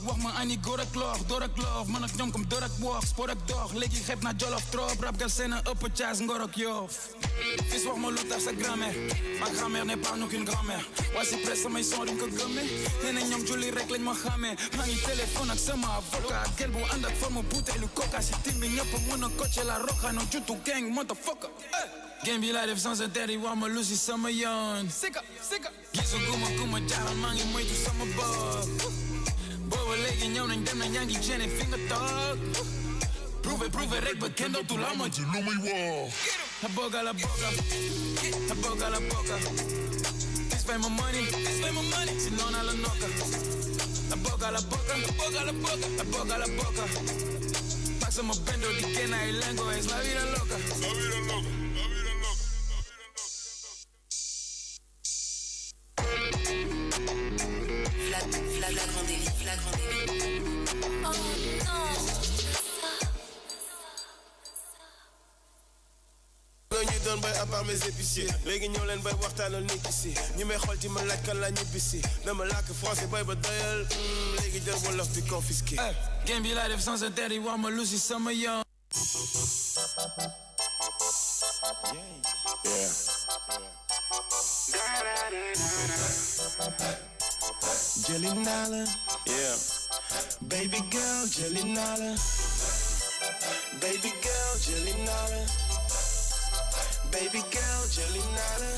Wax ma ani góor ak loof, door ak loof. Man ak ñoom kom door ak wax, spoor ak dog. Léegi xeeb na jolof trop, rap gal seen een upper chas ngor ak yoof. Fils wax ma lu tax sa grammaire. Ma grammaire n'est pas qu'une grand-mère. Waa si presse samay son duñ ko gëmme. Nee na ñoom julli rek lañ ma xamee. Maa ngi téléphone ak sama avocat. Gel bu ànd ak forme butéelu coca. Si tim bi ñëpp mën a coacher la roja. No jutu gang, motherfucker. Game bi laa def sans intérêt, wax ma lu si sama yoon. Sika. Gisu guma jaaral maa ngi moytu sama bopp. Booba léegi ñëw nañ dem na yaa ngi jene fi nga toog. Prouve rek ba kenn dootu la ma ci lu muy woo. La boca, la boca. La boca, la boca. This way my money. This way my money. Si non alla noca. La boca, la boca. La boca, la boca. La boca, la boca. Máximo bendo di Kena y Lengo. Es la vida loca. La vida loca. Flagrant délit. Oh non. ñu doon bay à part mes épiciers léegi ñoo leen bay waxtaanal nekk ici ñi may xool ci ma laaj kan la ñibbisi dama làkk français bay ba doyal léegi jël wolof bi confisqué. Game bi laa def sans intérêt, wax ma lu si sama yoon. Jelly Nala, Yeah. baby girl, Jelly Nala, baby girl, Jelly Nala, baby girl, Jelly Nala,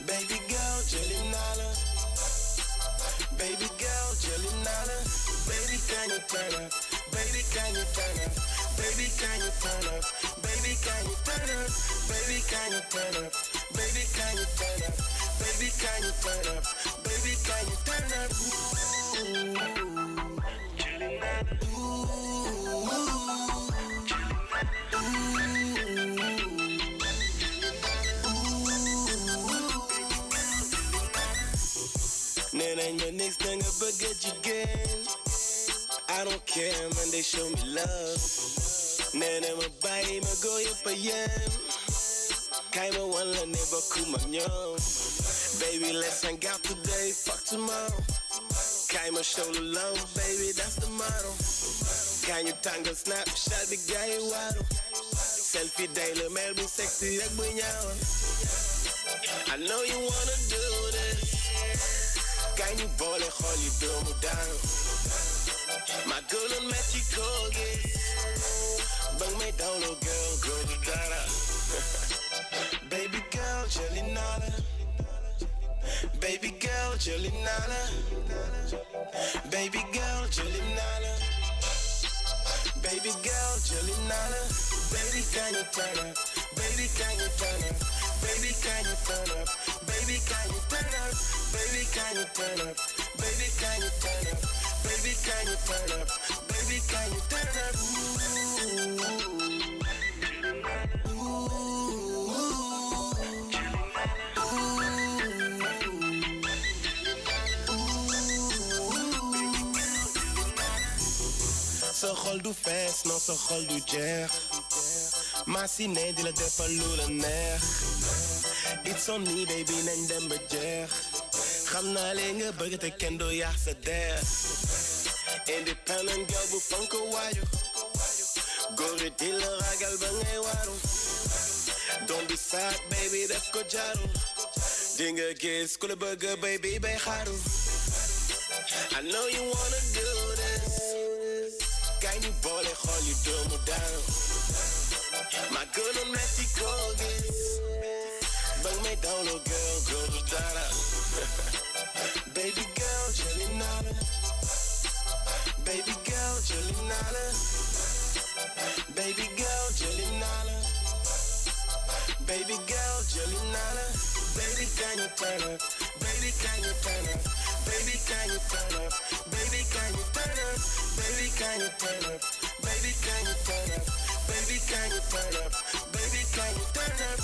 baby girl, Jelly Nala, baby girl, Jelly Nala, baby can you turn up, baby can you turn up, baby can you turn up, baby can you turn up, baby can you turn up, baby can you turn up, baby can you turn up, baby can you turn up, Jelly Nala, Nee, my next thing I forget you again. I don't care, man, they show me love. Nee, my body, my go, you pa yam. Kaima wala neba kuma nyom. Baby, let's hang out today, fuck tomorrow. Can you show the love, baby? That's the motto. Can you tangle snapshot, big guy, waddle? Selfie daily, man, be sexy, like bunyawa. I know you wanna do this. Can you ball it, hold you do me down? My girl on Mexico, bang me down, little girl, go to Dada. Baby girl, jelly nada. Baby girl, jelly nada. Baby girl, jelly nada. Baby girl, jelly nada. Baby, can you turn up? Baby, can you turn up? Baby, can you turn up? Baby, can you turn up? Baby, can you turn up? Baby, can you turn up? Baby, can you turn up? Baby, can you turn up? Sa xol du fees, non sa xol du jeex. Ma si ne di la defal lu la neex. It's on me baby nañ dem ba jeex. Xam naa lee nga bëgg te kenn du yàq sa der. Independent girl bu fonk waaju. Góor yi di la ragal ba ngay waaru. Don't be sad baby def ko jaaru. Di nga gis ku la bëgg baby bay xaaru. I know you wanna do this. Can you ball it, hold you do me down? My girl on Mexico, bang me down, little girl, go to Dada. Baby girl, jelly nada. Baby girl, jelly nada. Baby girl, jelly nada. Baby girl, jelly nada. Baby, can you turn up? Baby, can you turn up? Baby, can you turn up? Baby, can you turn up? Baby, can you turn up? Baby, can you turn up? Baby, can you turn up? Baby, can you turn up?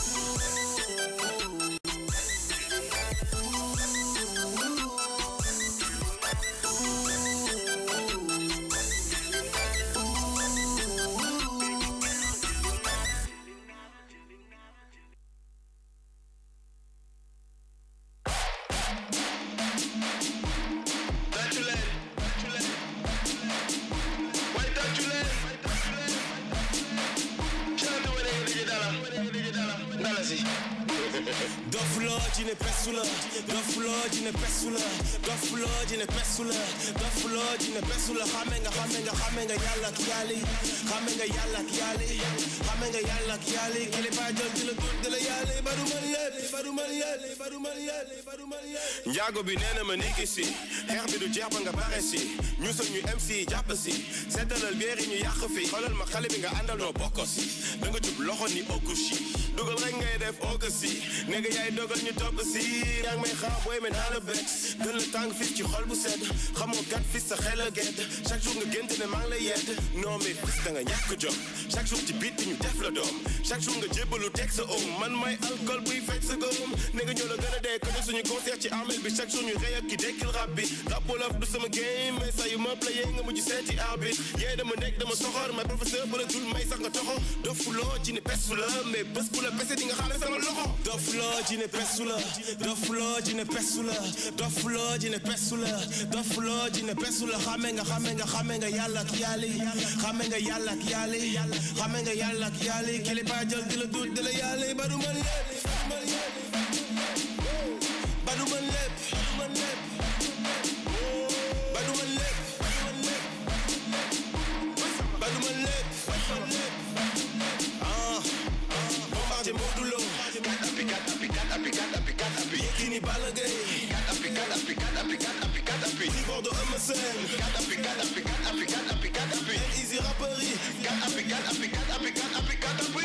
Doffulogine pessula, doffulogine pessula, doffulogine pessula, doffulogine pessula, hamenga yalla kiali, hamenga yalla kiali, kile pa jol de la yale, badumaliye. Njago bi nena ma niki si, xeex bi du jeex ba nga bare si, ñu suñu MC jàpp si, seetalal beeri ñu yàq fi, xoolal ma xale bi nga àndal noo bokko si, da nga jub loxo ni okushi, dugal rek ngay def okasi, nega yaay dogal ñu topp si, yaa ngi may xaar booy men naa la bet, gën la tàng fis ci xol bu sedd, xamoo gat fis sa xel a gedd, chaque jour nga gént ne maa ngi lay yedd, non mais fis da nga ñàkk jom, chaque jour ci biit bi ñu def la doom, chaque jour nga jébbalu teg sa oom, man may alcool buy fekk sa góom, nega ñoo la gën a dee ko suñu concert ci armel bi, chaque jour ñu rey ak ki dekkil rap bi, rap wolof du sama game, mais saa yu ma playé nga mujj seeti arbitre, yee dama nekk dama soxor, may professeur bu la dul may sax nga toxo, dofuloo ci ne pesu la, mais bés bu la pese di nga xam ne sama loxo, dofulogine pessula, dofulogine pessula, dofulogine pessula, dofulogine pessula, xamenga yalla kiali, xamenga yalla kiali, kile pa jol di la dul de la yale, baduman lep, bombardier modulo, api, Yekini Balagay, api, Bordeaux MSN, Easy Rapperie,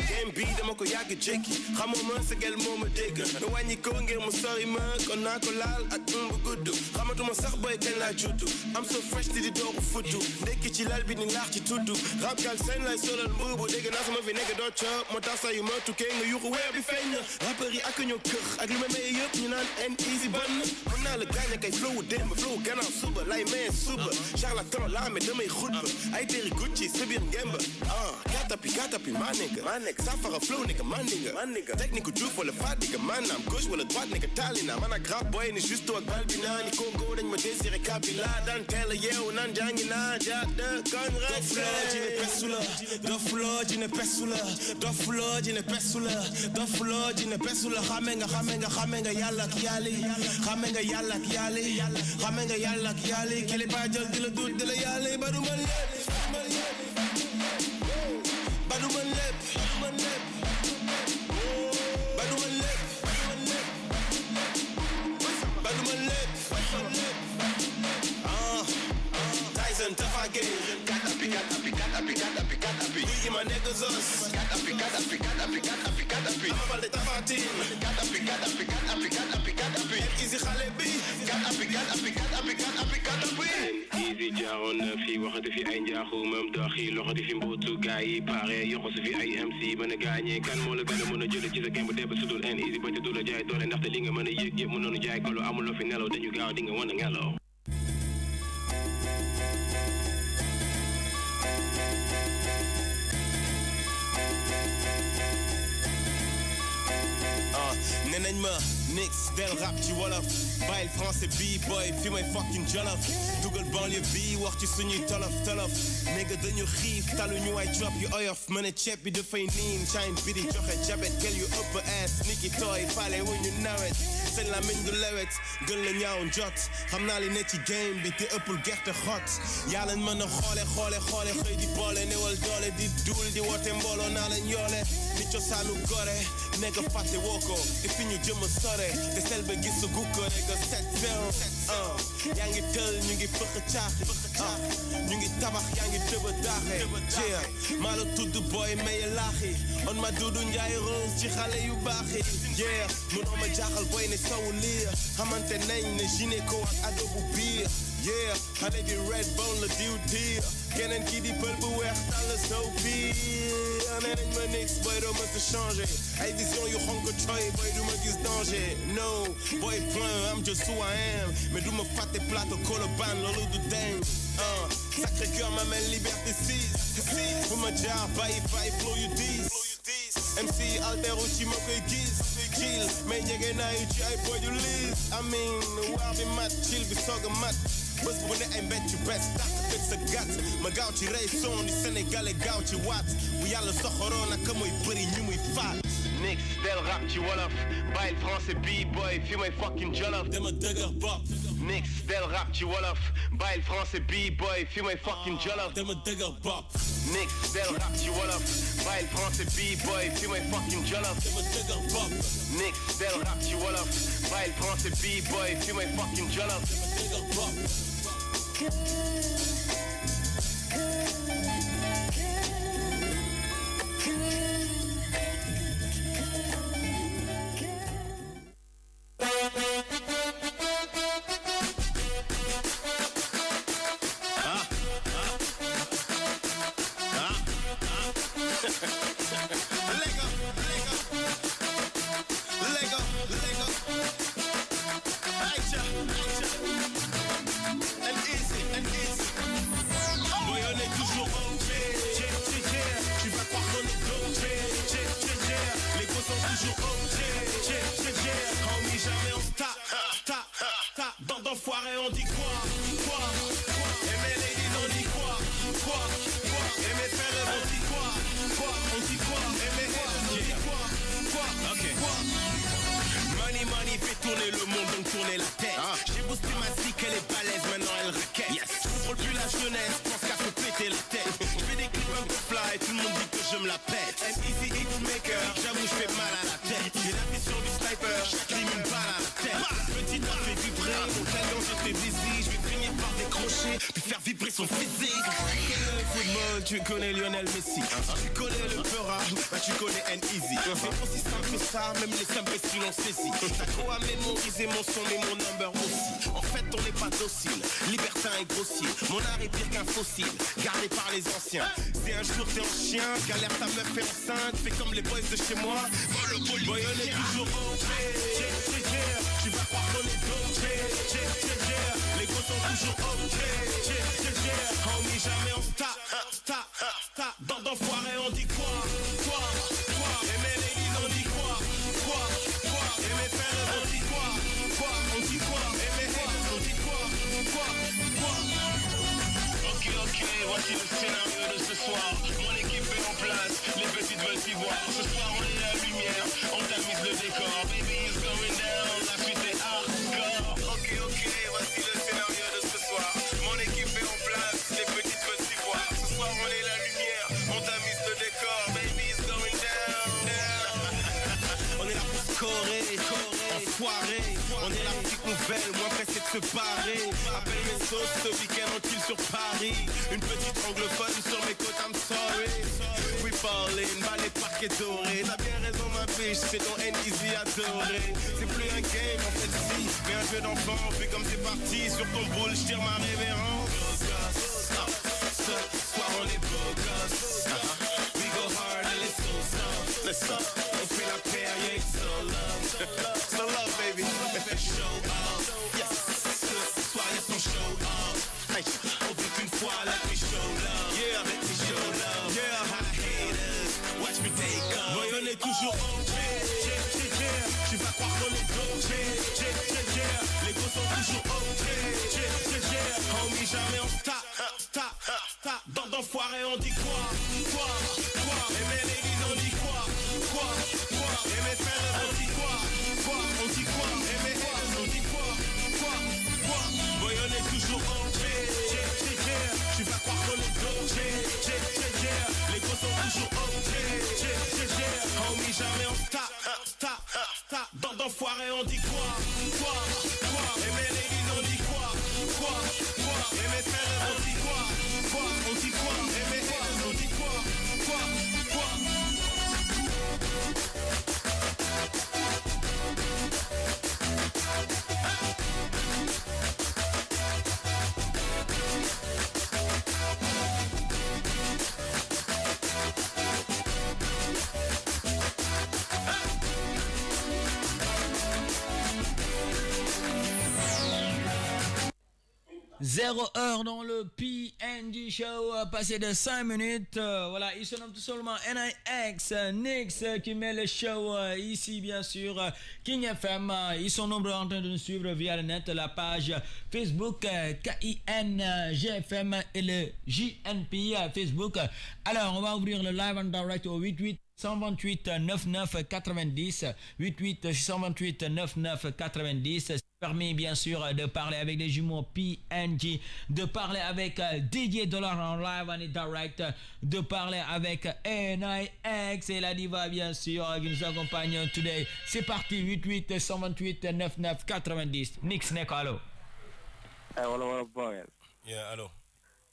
Game B dama ko yàgg jékki, xamoo ma sa gel moo ma dégg, nga wàññi ko ngir mu sori ma, kon naa ko laal ak bu gudd, xamatuma sax booy kañ laa juddu, am so fresh di doogu futtu, ndekki ci lal bi ni laax ci tuddu, rap gal seen lay solal mbuubu, dégg naa sama fi nekk doo cop, moo tax saa yu ma tukkee nga yuuxu weer bi feeñ na, rappeur yi ak ñoo kër, ak li ma maye yëpp ñu naan Easy ban, mën naa la gaañ kay flow démb, flow gannaaw suba suba lay may suba charlatan la mais damay xutba ay teri Gucci sa biir ngemba katapi ma nigga safara flow nigga man nigga technique Diouf wala Fadiga maanaam gauche wala droite nigga talina man ak rap boy ni juste ak balbina ni Congo dañ ma désiré Kabila daan teel a yeewu naan jàngi naa jaat de kon rek dofuloo jine pesula xame nga yàlla ak yàlla kili ba jël di la dut di la yàlla ba du ma lépp Tyson Tafa Gueye katapi Guigui ma nekk Zos katapi Ama Baldé Tapha Tine katapi Easy xale bi katapi Easy jaaroon na fi waxati fi ay njaaxu même doxi loxoti fi mbootu gaay yi pare yoxosu fi ay MC mën a gaañee kan moo la gën a mën a jële ci sa gemb deb sudul en Easy ba te du la jaay doole ndaxte li nga mën a yëg yëpp mënoonu jaay kolo amuloo fi nelaw dañu gaaw di nga wan a ngelaw nenañ ma Nix del rap ci wolof bàyyil français B-boy fi may fucking jolof dugal banlieue bi wax ci suñuy tolof nigga dañu xiif taluñu ay drop yu oyof mën a ceeb bi dafay niin shine bi di joxe jabet kel yu ëpp ass niki tooy faale wuñu nawet seen lamiñ du lewet gën la ñaaw njot xam naa li ne ci game bi te ëppul gerte xot yàlla mën a xoole xëy di boole newal doole di duul di woote mbooloo naa lañ yoole ni cosaanu gore nekk fàtte woo ko te fi ñu jëm a sore te sel ba gis gu ko nekk set yaa ngi tël ñu ngi fëq caaxi ñu ngi tabax yaa ngi dëba daaxe maa la tudd booy maye laaxi on ma dudu njaay rose ci xale yu baaxi mënoo ma jaaxal booy ne sawu liir xamante nañ ne gynéco ak ado bu biir xale bi red bone la diw tiir keneen kii di pël bu weex tal la sow biir nee nañ ma Nix booy doo ma sa changé ay vision yu xonk coy booy du ma gis danger no boy point am just who I am mais du ma fàtte plateau Colobane loolu du deng Sacré-Cœur ma mel Liberté 6 fu ma jaar bàyyi flow yu diis MC alteru ci ma koy gis chill mais ñege naa yu ci ay boy yu liis amin waar bi mat chill bi soog a mat bés bu ne ay mbett yu bees tàq tëj sa gàtt ma gaaw ci rey son di sénégalais gaaw ci waat bu yàlla soxoroon ak mooy bëri ñu muy faat Nix del rap ci wolof bàyyil français B-boy fi may fucking jolof dama dëgër bopp Nix del rap ci wolof bàyyil français B-boy fi may fucking jolof dama dëgër bopp Nix del rap ci wolof bàyyil français B-boy fi may fucking jolof dama dëgër bopp Nix del rap ci wolof bàyyil français B-boy fi may fucking jolof dama dëgër bopp D'enfoiré on dit quoi et mes ladies on dit quoi et mes frères on dit quoi on dit quoi et mes haters on dit quoi money fait tourner le monde donc tourner la tête j'ai boosté ma zik elle est balèze maintenant elle raquette je contrôle plus la jeunesse pense qu'à se péter la tête je fais des clips un peu fly tout le monde dit que je me la pète an easy hitmaker j'avoue je fais mal à la tête j'ai la vision du sniper chaque ligne une balle à la tête petite m'a fait vibrer mon talent je fais busy je vais finir par décrocher puis faire vibrer son physique le football tu connais Lionel Messi tu connais le Peura bah tu connais N Easy c'est aussi simple que ça même les imbéciles l'ont saisi t'as quoi mémoriser mon son mais mon number aussi en fait on n'est pas docile libertin et grossier mon art est pire qu'un fossile gardé par les anciens c'est un jour t'es en chien galère ta meuf est enceinte fais comme les boys de chez moi boy on est toujours tu vas croire qu'on est les gosses sont toujours soir. Ce soir on est la lumière, on tamise le décor. Baby is going down, la suite est hardcore. Ok, voici le scénario de ce soir. Mon équipe est en place, les petites petits pois. Ce soir on est la lumière, on tamise le décor. Baby is going down. On est là pour scorer, enfoiré. On est la petite nouvelle, moins pressé de se barrer. Appelle mes sauces, ce week-end on tire sur Paris. Une petite anglophone sur mes côtes, I'm sorry. We ballin', balai parquet doré. T'as bien raison ma biche, c'est ton N-Easy adoré. C'est plus un game en fait si, mais un jeu d'enfant. Puis comme c'est parti, sur ton boule, je tire ma révérence. Ce soir on est beau gosse. We go hard and it's so soft. Let's up, on fait la paire, yeah, it's so love. So love baby, fait show off. Yes, ce soir y'a son show off. Hey, on veut qu'une fois, let me show love. Yeah, let me show love. Yeah, haters, watch me take off. Boy, on est toujours OG. Tu vas croire qu'on est OG. Les gosses sont toujours OG. Homie, jamais on stop. Dans d'enfoiré, on dit quoi? Et mes ladies, on dit quoi? Et mes fellas, on dit quoi? On dit quoi? Et mes haters, on dit quoi? Boy, on est toujours OG. Tu vas croire qu'on est OG. Les gosses sont toujours OG. Homie, jamais on stop. Dans d'enfoiré, on dit quoi? Et mes ladies, on dit quoi? Et mes fellas, on dit quoi? On dit quoi? Et mes haters, on dit quoi? Zéro heure dans le PNG Show, passé de 5 minutes. Voilà, ils sont tout seulement NIX, Nix qui met le show ici, bien sûr, King FM. Ils sont nombreux en train de nous suivre via le net, la page Facebook KINGFM et le JNP Facebook. Alors, on va ouvrir le live en direct au 88 128 99 90 88 128 99 90. Permis bien sûr de parler avec les jumeaux PNG, de parler avec DJ Dollar en live en direct, de parler avec NIX et la diva bien sûr qui nous accompagne today. C'est parti, 88 128 99 90. Nix Neko, allo. Hey, what up, boy? Yeah, allo.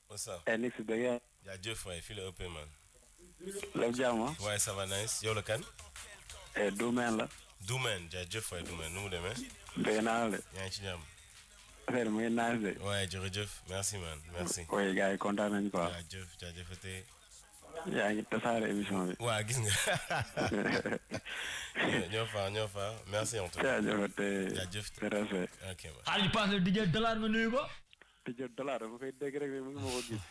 What's up? Hey, Nix, yeah. Yeah, Jeff, ouais, file un peu, man. Le jàmm. Ouais, ça va nice. Yow la kan? Doumen la. Doumen, jaajëf waay Doumen, nu mu demee? Dégg naa la. yaa ngi ci jàmm. Affaire mu ngi nice de. Ouais, jërëjëf. Merci man, merci. Oui, gars yi kontaan nañu quoi. jaajëfatee. yaa ngi tasaare émission bi. Ouais, gis nga. ñoo fa. Merci en tout cas. jaajëfatee. Respect. Ok man. Aliou passe le DJ Dollar nga nuyu ko. DJ Dollar dafa koy dégg rek mu ngi ma ko gis.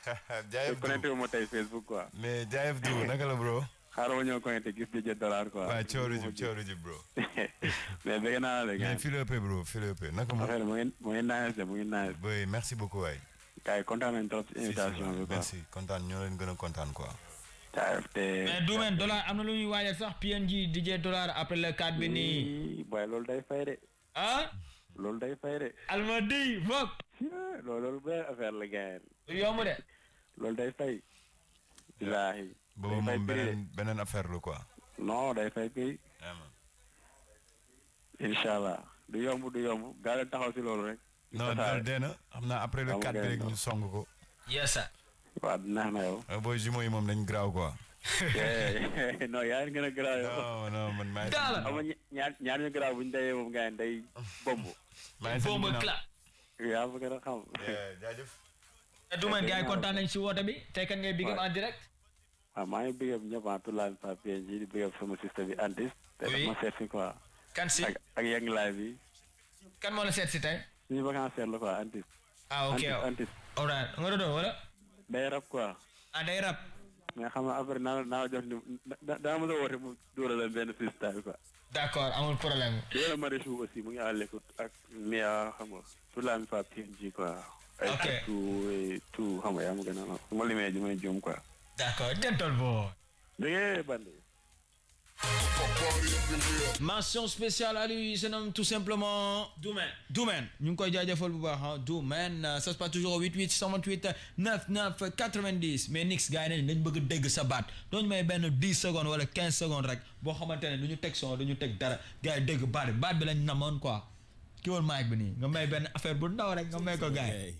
Jaayef connecté wu ma tey Facebook quoi. mais Jaayef du naka la bro. xaaral ma ñëw connecté gis DJ Dollar quoi. waaw cooru jib bro. mais bëgg naa la gars. mais Philippe bro Philippe naka mo. affaire mu ngi nice. boy merci beaucoup waay. gars yi kontaan nañu trop ci invitation bi quoi. merci kontaan ñoo leen gën a kontaan quoi. mais Doumen Dollar am na lu ñuy waajal sax PNG DJ Dollar après le 4 bi nii. boy loolu day fay de. ah. loolu day fay de. Almadi fok. loolu benn affaire la gars yi. yomb de. loolu day fay. bilaahi. boobu moom beneen affaire la quoi. non day fay kay. inshallah du yomb gaa leen taxaw si loolu rek. non daal dee na xam naa après le 4 bi rek ñu song ko. yes sir. waaw neex na yow. booy jumeaux yi moom dañ graaw quoi. non yaa ngi gën a graaw yow. non man maa ngi. xam nga ñaar ñu graaw bu ñu dayee moom gars yi day bomb. bomb clap. yaa ma gën a xam. jaajëf. Doumen gars yi kontaan nañ si woote bi tey kan ngay big up en direct. maa ngi big up ñëpp en tout la PNG di big up sama sister bi Antis. te daf ma seet si quoi. kan si ak Young Live bi. kan moo la seet si tey. suñu vacances la quoi Antis. ah ok Antis. alright nga doon wala. day rap quoi. ah day rap. mais xam nga après naa jox ni daa ma la woote mu dóoral leen benn freestyle quoi. d'accord amul problème. yéen a Marichou aussi mu ngi à l'écoute ak Mia xam nga tout la mi fa PNG quoi. ok ay tout xam nga yaa ma gën a su ma limee ji may juum quoi. d'accord dental bo. dégg bandi. Mention spéciale à lui, il se nomme tout simplement Doumen. Ñu ngi koy jaajëfal bu baax ah Doumen, ça se passe toujours au 88 128 99 90 mais Nix gars yi nañ bëgg dégg sa baat dooñu may benn 10 secondes wala 15 secondes rek boo xamante ne du ñu teg son du ñu teg dara gars yi dégg baat bi lañ namoon quoi ki woon mic bi nii nga may benn affaire bu ndaw rek nga may ko gars yi.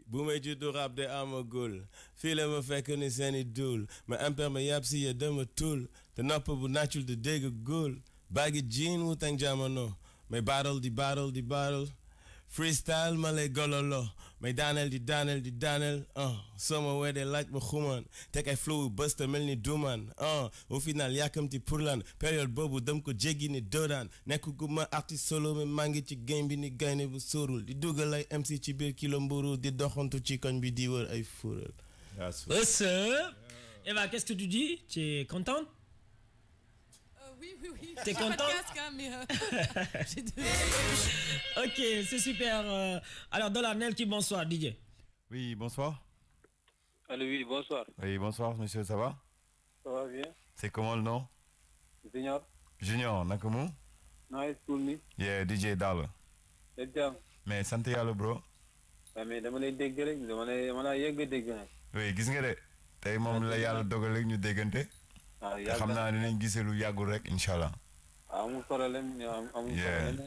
bu may juddu rap de ama góol fii la ma fekk ni seeni duul ma imperméable si ya dama tuul te nopp bu naccul de dégg góol baggi jean wu tàng jamono may battle di freestyle ma lay gololo may daaneel di daaneel sama weede laaj ma xumaan teg ay flow buster mel ni duman au final yàkkamti pour lan période boobu dem ko jéggi ni doodaan nekk gu ma artiste solo mais maa ngi ci game bi ni gaynde bu sóorul di dugal ay MC ci biir kilo mburu di doxantu ci koñ bi di wër ay fuural. Eva, qu'est-ce que tu dis? Tu es contente? Oui. T'es content? Pas de casque, hein, mais j'ai deux. Ok, c'est super. Alors, Dollar Nelky, bonsoir, DJ. Oui, bonsoir. Allô, oui, bonsoir. Oui, bonsoir, monsieur, ça va? Ça va bien. C'est comment le nom? Junior, nakamu? Nice, cool me. Yeah, DJ Dollar. Jam. Mais sant yàlla bro. Mais dama lay dégg rek, dama la yegg dégg na. Oui, gis nga de. Tey moom la yàlla dogal rek ñu déggante. xam naa dinañ gisee lu yàggul rek inshallah. amul problème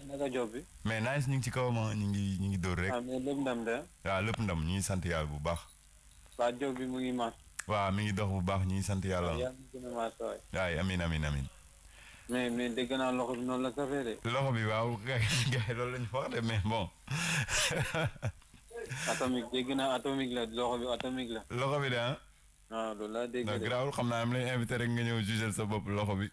naka job bi. mais nice ñu ngi ci kawam ñu ngi dóor rek. mais lépp ndam de. waaw lépp ndam ñu ngi sant yàlla bu baax. waa job bi mu ngi mas. waaw mi ngi dox bu baax ñu ngi sant yàlla. waay amiin. mais dégg naa loxo bi noonu la safee de. loxo bi waaw gars loolu lañu wax de mais bon. atomique dégg naa atomique la loxo bi atomique la. loxo bi de ah. non loolu laa dégg. non garaawul xam naa am lay invité rek nga ñëw juger sa bopp loxo bi.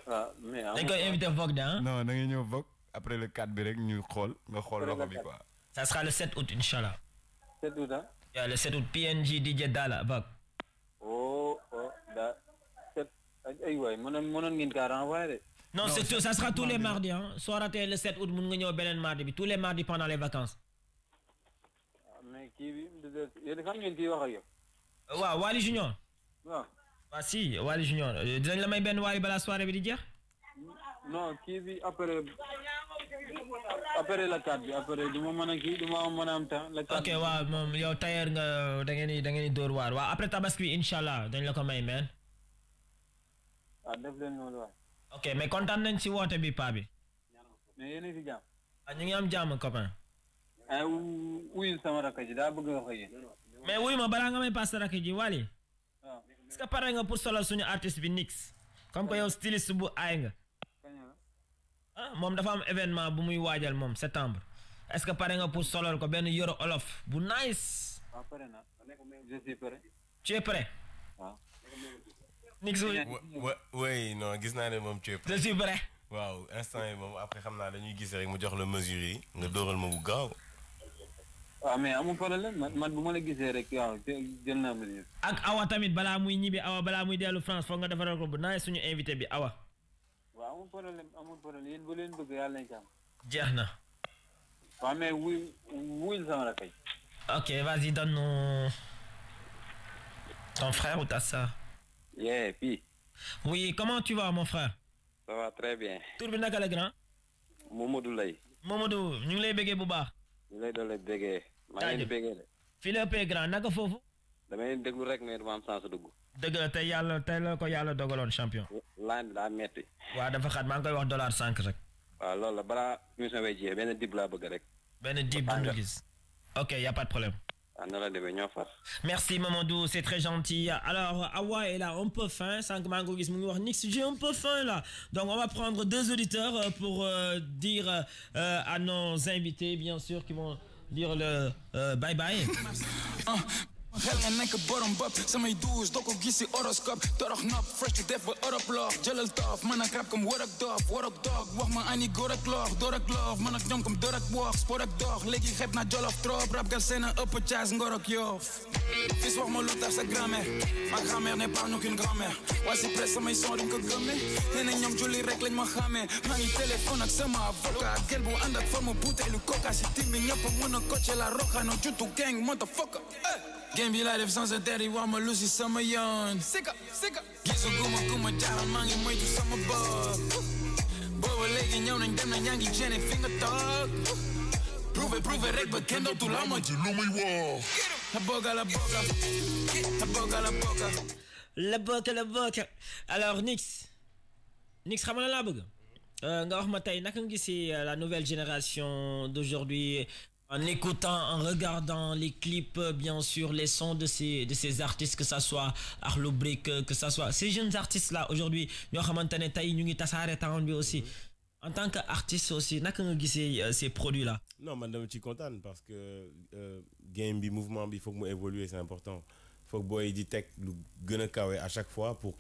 waaw mais dañ koy invité Vogue de ah. non da ngay ñëw Vogue après le 4 bi rek ñu xool nga xool loxo bi quoi. Ça sera le 7 août inchallah. 7 août ah. Yeah, le 7 août PNJ DJ Dala Vogue. ay waay mënoon ngeen kaa renvoyer de. Non, c'est tout, ça sera tous les mardis hein. Soit raté le 7 août mun nga ñëw beneen mardi bi tous les mardis pendant les vacances. mais kii bi yéen xam ngeen kii wax ak yow. waaw Wally Junior. waaw. ah si Wally Junior dinañ la may benn Wally balaa soirée bi di jeex. non kii bi après la 4 bi après du ma mën a kii du ma mën a am temps. la 4 ok waaw moom yow tailleur nga da ngeen di dóor waar waaw après tabaski bi inshallah dañ la ko may meen. def leen noonu waay. ok mais kontaan nañ ci woote bi paa bi. mais yéen a ngi ci jàmm. ñu ngi am jàmm copain. wuyu sama rakk ji daa bëgg wax ak yéen. mais wuyu ma balaa nga may passe rakk ji Wally. est-ce que pare nga pour solo suñu artiste bi Nix. comme que yow styliste bu aay nga. moom dafa am événement bu muy waajal moom septembre. est-ce que pare nga pour solol ko benn yoro olof bu nice. pare na je suis prêt. tu es prêt. Nix oui non gis naa ne moom tu es prêt. je suis prêt. waaw instant yi moom après xam naa dañuy gis rek mu jox la mesure yi nga dóoral ma bu gaaw. mais amul problème man bu ma la gisee rek waaw jël naa mesure. ak Awa tamit balaa muy ñibbi Awa balaa muy dellu France foog nga defaral ko bu nice suñu invité bi Awa. waaw amul problème yéen bu leen bëgg yàlla nañ ci am. jeex na. waaw mais wuy sama la kay. ok vas-y donne-nous ton frère ou ta sœur. yeah puis. oui comment tu vas mon frère. ça va très bien. tur bi naka la grand. Momadou Lay. Momadou ñu ngi lay bëggee bu baax. ñu lay doole bëggee. maa ngi leen di bëggee de. fii la ëppee grand naka foofu. damay déglu rek mais dama am chance dugg. dëgg la tey la ko yàlla dogaloon champion. laan bi daa metti. waaw dafa xat maa ngi koy wax $5 rek. waaw loolu la balaa émission bay jeex benn dib laa bëgg rek. benn dib bu gis. ok y a pas de problème. Merci Mamadou, c'est très gentil. Alors Awa est là un peu faim, sans Mango gis mu ngi wax Nix, j'ai un peu faim là. Donc on va prendre 2 auditeurs pour dire à nos invités bien sûr qui vont dire le bye bye. Xel nga nekk borom bopp samay douche doo ko gis si horoscope torox nopp fresh to def ba Europe loof jëlal toof man ak rap comme war ak dog wax ma ani góor ak loof door ak loof man ak ñoom comme door ak wax sport ak dox léegi xeeb na jolof trop rap gal seen a ëpp caas ngor ak yoof fils wax ma lu tax sa grand-mère ma grand-mère n'est pas qu'une grand-mère waa si presse samay son duñ ko gëmee nee na ñoom julli rek lañ ma xamee maa ngi téléphone ak sama avocat gel bu ànd ak forme bouteille lu coca si tim bi ñëpp mën a coaché la roxa no jutu gang motherfucker Game bi laa def sans intérêt wax ma lu si sama yoon sika gisu guma jaaral maa ngi moytu sama bopp booba léegi ñëw nañ dem na ñaa ngi ceene fi nga toog prouve rek ba kenn dootu la ma ci lu muy woo la boga alors Nix xam na laa bëgg nga wax ma tey naka nga gisee la nouvelle génération d'aujourd'hui en écoutant, en regardant les clips, bien sûr, les sons de ces artistes, que ça soit Arlo Brick, que ça soit ces jeunes artistes-là, aujourd'hui, nous avons aussi. En tant qu'artiste aussi, naka nga gisee ces produits-là? Non, madame, je suis content parce que game, mouvement, il faut que moi évolue, c'est important. Faut que boy dit tech lu gëna kawé à chaque fois pour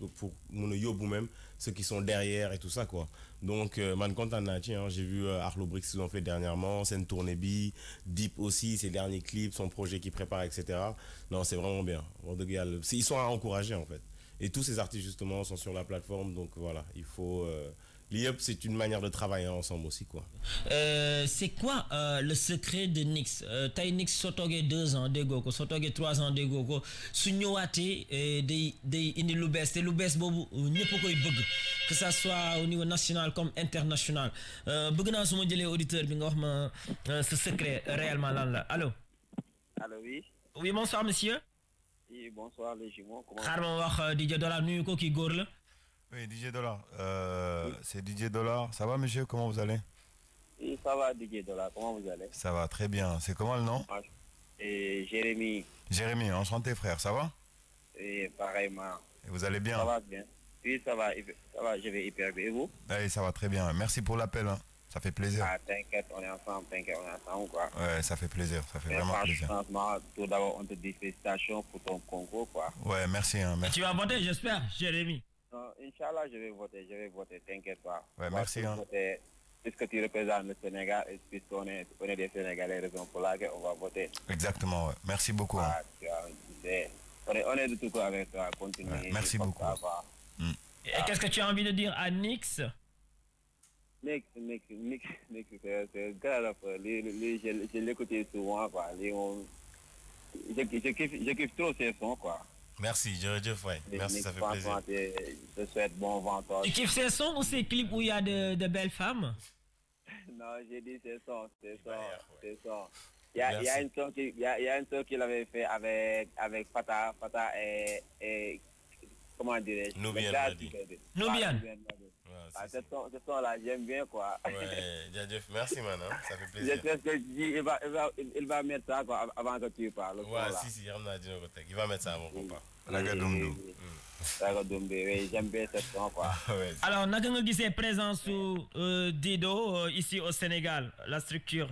mëna yobbu même ceux qui sont derrière et tout ça quoi. Donc man content na ci hein, j'ai vu Arlo Brix qu'ils ont fait dernièrement, c'est une tournée bi, Deep aussi ses derniers clips, son projet qu'il prépare etc. Non, c'est vraiment bien. Ils sont à encourager en fait. Et tous ces artistes justement sont sur la plateforme donc voilà, il faut l'IEP, c'est une manière de travailler ensemble aussi quoi. C'est quoi le secret de Nix? Tay Nix sotoge 2 ans de Goko, sotoge 3 ans de Goko, su ñëwaatee day indi lu bees te lu bees boobu ñëpp koy bëgg, que ça soit au niveau national comme international. Bëgg naa su ma jëlee auditeur bi nga wax ma ce secret réellement lan la. Allô oui. Oui, bonsoir monsieur. Oui, bonsoir les jumeaux. Xaar ma wax DJ Dollar nuyu ko kii góor la. Oui, DJ Dollar. C'est DJ Dollar. Ça va, monsieur? Comment vous allez? Oui, ça va, DJ Dollar. Comment vous allez? Ça va, très bien. C'est comment le nom? Et Jérémy. Jérémy, enchanté, frère. Ça va? Et pareillement. Et vous allez bien? Ça va bien. Oui, ça va, je vais hyper bien. Et vous? Oui, ça va très bien. Merci pour l'appel. Hein. Ça fait plaisir. Ah, t'inquiète, on est ensemble, quoi. Ouais, ça fait plaisir. Ça fait vraiment plaisir. Franchement, tout d'abord, on te dit félicitations pour ton concours, quoi. Ouais, merci. Hein, merci. Tu vas voter, j'espère, Jérémy? Non, Inch'Allah, je vais voter, t'inquiète pas. Ouais, merci. Hein. Puisque tu représentes le Sénégal et puisqu'on est des Sénégalais, raison pour laquelle on va voter. Exactement, ouais. Merci beaucoup. Ah, on est de tout cas avec toi, continue. Ouais, merci beaucoup. Et qu'est-ce que tu as envie de dire à Nix? Nix, c'est grave, je l'écoutais souvent, quoi. Je kiffe trop ces sons, quoi. Merci, ouais. Merci, ça fait plaisir. Je souhaite bon vent. Tu kiffes ces sons ou ces clips où il y a de belles femmes? Non, j'ai dit ces sons. Il y a une song qu'il avait fait avec Fata et comment dirais-je? Nubian. Ce son-là, j'aime bien, quoi. Ouais, merci, man. Hein? Ça fait plaisir. J'espère que il va mettre ça, quoi, avant que tu parles. Ouais, si, il va mettre ça avant qu'on parle. Oui, j'aime bien ce son, quoi. Alors, naka nga gisee présence su Dido ici au Sénégal, la structure?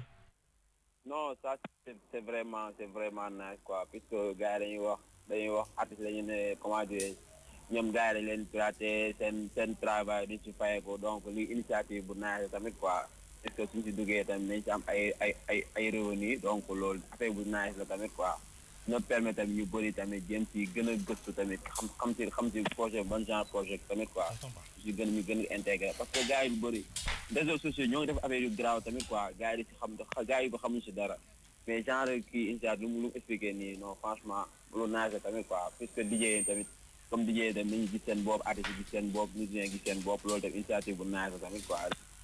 Non, ça, c'est vraiment nice, quoi. Puisque gars dañuy wax artiste lañu ne, comment dire, ñoom gars dañ leen pirater seen travail di ci fay ko donc li initiative bu nice tamit quoi. Parce que suñ si duggee tamit nañ ci am ay revenus donc loolu affaire bu nice la tamit quoi. ñoo permettre tamit ñu bëri tamit jéem ci gën a gëstu tamit xam ci projet ban genre projet tamit quoi. ñu gën a intégré parce que gars yi lu bëri réseaux sociaux ñoo ngi def affaire yu grave tamit quoi gars yi di ci xam gars yi ko xamuñ si dara mais genre kii initiative lu mu expliqué nii non franchement loolu nice tamit quoi puisque DJ tamit comme DJ tamit nañu gis seen bopp artiste gis seen bopp musicien gis seen bopp loolu tamit initiative bu nice tamit quoi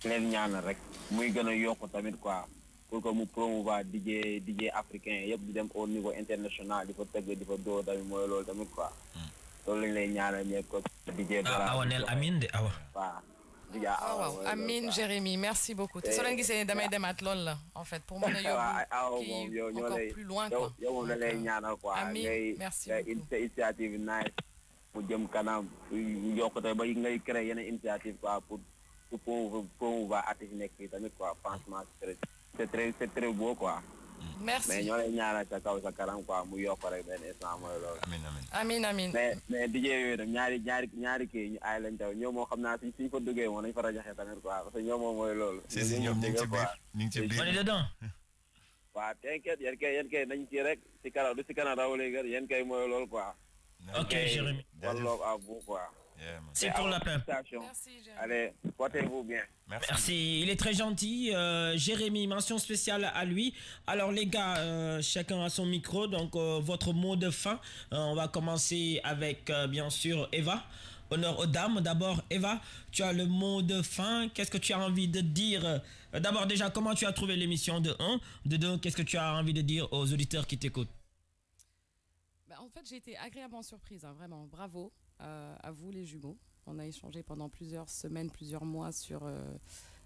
leen ñaanal rek muy gën a yokk tamit quoi pour que mu promouvoir DJ africain yëpp di dem au niveau international di fa tëgg di fa dóor tamit mooy loolu tamit quoi loolu lañ lay ñaanal ñëpp ko DJ awa neel amin de awa waaw amin Jérémy merci beaucoup te soo leen gisee damay demaat loolu la en fait pour mën a yóbbu kii encore plus loin quoi yow moom la lay ñaanal quoi amin merci beaucoup initiative nice mu jëm kanam yokkute ba ngay créer yeneen initiative quoi pour promouvoir artiste nekk fii tamit quoi franchement c'est très beau quoi. Merci. Mais ñoo lay ñaanal sa kaw sa kanam quoi mu yokk rek benn instant mooy loolu. Amiin. mais DJ yooyu nag ñaari kii ñu aay lañ taw ñoom moo xam naa suñ fa duggee moom nañ fa rajaxe tamit quoi parce que ñoom moom mooy loolu. si ñoom ñu ngi ci biir on est dedans. waaw t'inquiète yéen kay nañ ci rek si kanam raw léegi yéen kay mooy loolu quoi. ok Jérémy. walloog à vous quoi. C'est pour la peine. Allez, portez-vous bien. Merci. Il est très gentil. Jérémy, mention spéciale à lui. Alors les gars, chacun a son micro. Donc votre mot de fin. On va commencer avec bien sûr Eva. Honneur aux dames. D'abord Eva, tu as le mot de fin. Qu'est-ce que tu as envie de dire? D'abord déjà, comment tu as trouvé l'émission de 1? De 2, qu'est-ce que tu as envie de dire aux auditeurs qui t'écoutent? En fait, j'ai été agréablement surprise. Vraiment, bravo à vous les jumeaux. On a échangé pendant plusieurs semaines, plusieurs mois sur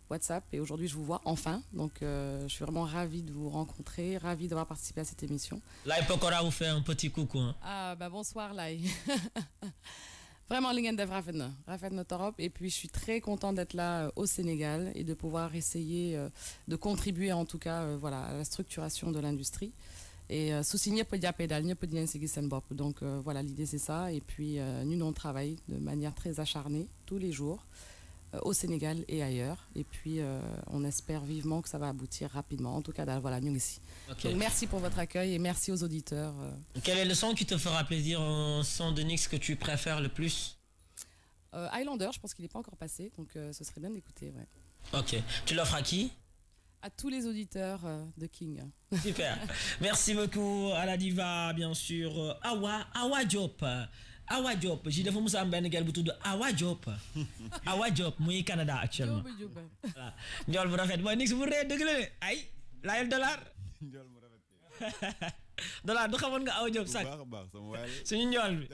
WhatsApp et aujourd'hui je vous vois enfin. Donc je suis vraiment ravie de vous rencontrer, ravie d'avoir participé à cette émission. Là, il peut encore vous faire un petit coucou. Hein. Ah bah bonsoir Lai. Vraiment l'ingen de Rafen Torop. Et puis je suis très contente d'être là au Sénégal et de pouvoir essayer de contribuer en tout cas voilà, à la structuration de l'industrie. Et souci peut dire pédale, peut dire donc voilà, l'idée c'est ça. Et puis nous on travaille de manière très acharnée tous les jours au Sénégal et ailleurs. Et puis on espère vivement que ça va aboutir rapidement. En tout cas, voilà, nous ici. Okay. Donc, merci pour votre accueil et merci aux auditeurs. Quel est le son qui te fera plaisir, un son de Nix que tu préfères le plus? Highlander, je pense qu'il n'est pas encore passé, donc ce serait bien d'écouter. Ouais. Ok. Tu l'offres à qui? À tous les auditeurs de King. Super. Merci beaucoup à la diva, bien sûr. Awa Diop. Awa Diop. J'ai devant Moussa Mben Gel Boutou de Awa Diop. Awa Diop, moi, Canada actuellement. Voilà. Ndiol bu rafet. Moi, Nix bu ree deug la ay layal dollar. Ndiol bu rafet. Dollar du xamone nga Awa Diop sax. Baax sama waay. Suñu ndiol bi.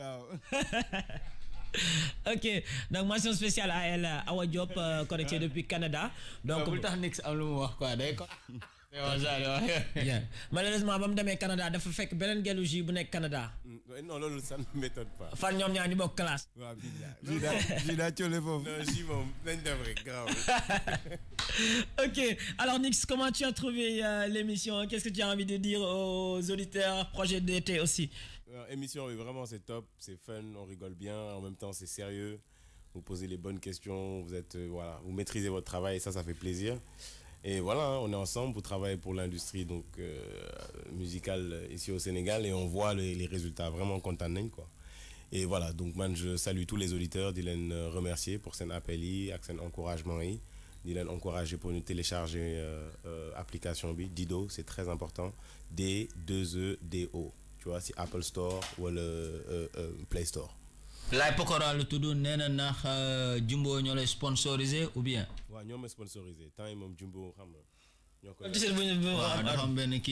Ok, donc mention spéciale à elle, Awa Diop, connectée depuis Canada. Donc, malheureusement, je suis au Canada, je fais que Belen Gelouji au Canada. Non, ça ne m'étonne pas. Fan ñom ñaar ñu bokk classe. Ok, alors Nix, comment tu as trouvé l'émission? Qu'est-ce que tu as envie de dire aux auditeurs? Projet d'été aussi. Émission, oui, vraiment c'est top, c'est fun, on rigole bien, en même temps c'est sérieux, vous posez les bonnes questions, vous êtes voilà, vous maîtrisez votre travail et ça fait plaisir. Et voilà, on est ensemble pour travailler pour l'industrie donc musicale ici au Sénégal et on voit les résultats vraiment contents quoi. Et voilà, donc man je salue tous les auditeurs, je les remercier pour cet appel et cet encouragement je les encourager pour nous télécharger application Dido, c'est très important, D2EDO. Tu vois, c'est Apple Store ou le Play Store. Là, pourquoi le tout d'un nena Jumbo nous les sponsorisé ou bien? Ouais, nous les sponsorisé. Tant même Jumbo, tu sais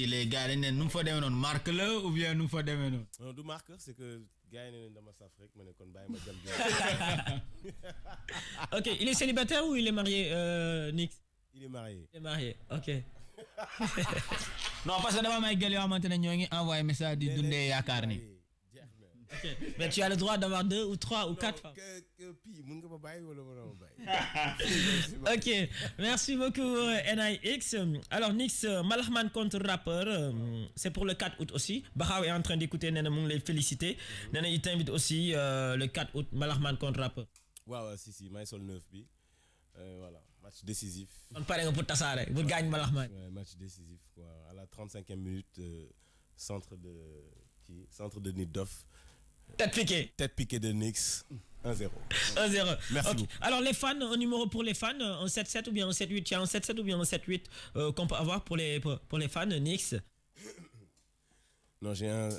les gars, nous faut des noms marque là ou bien nous faut des noms? Non, du marque, c'est que gars n'est dans ma Afrique, mais qu'on baille ma Ok, il est célibataire ou il est marié, Nix? Il est marié. Il est marié, ok. Non, parce que d'abord, Michael, il a envoyé un message de Dundee Yakarni. Okay. Mais tu as le droit d'avoir 2 ou 3 ou 4 femmes. Ok, merci beaucoup NIX. Alors Nix, Malahman contre rappeur, c'est pour le 4 août aussi. Bahao est en train d'écouter, Nena Moung les féliciter. Nena il t'invite aussi le 4 août, Malahman contre rappeur. Ouais, si, Maïsol 9 bi. Voilà, match décisif. On parle pour Tassare, vous gagnez Malahman. Ouais, match décisif quoi. À la 35e minute, centre de Nidoff. Tête piquée de Nix. 1-0. 1-0. Merci beaucoup. Alors les fans, un numéro pour les fans, un 7-7 ou bien un 7-8. Il y a un 7-7 ou bien un 7-8 qu'on peut avoir pour les fans, Nix. Non, j'ai un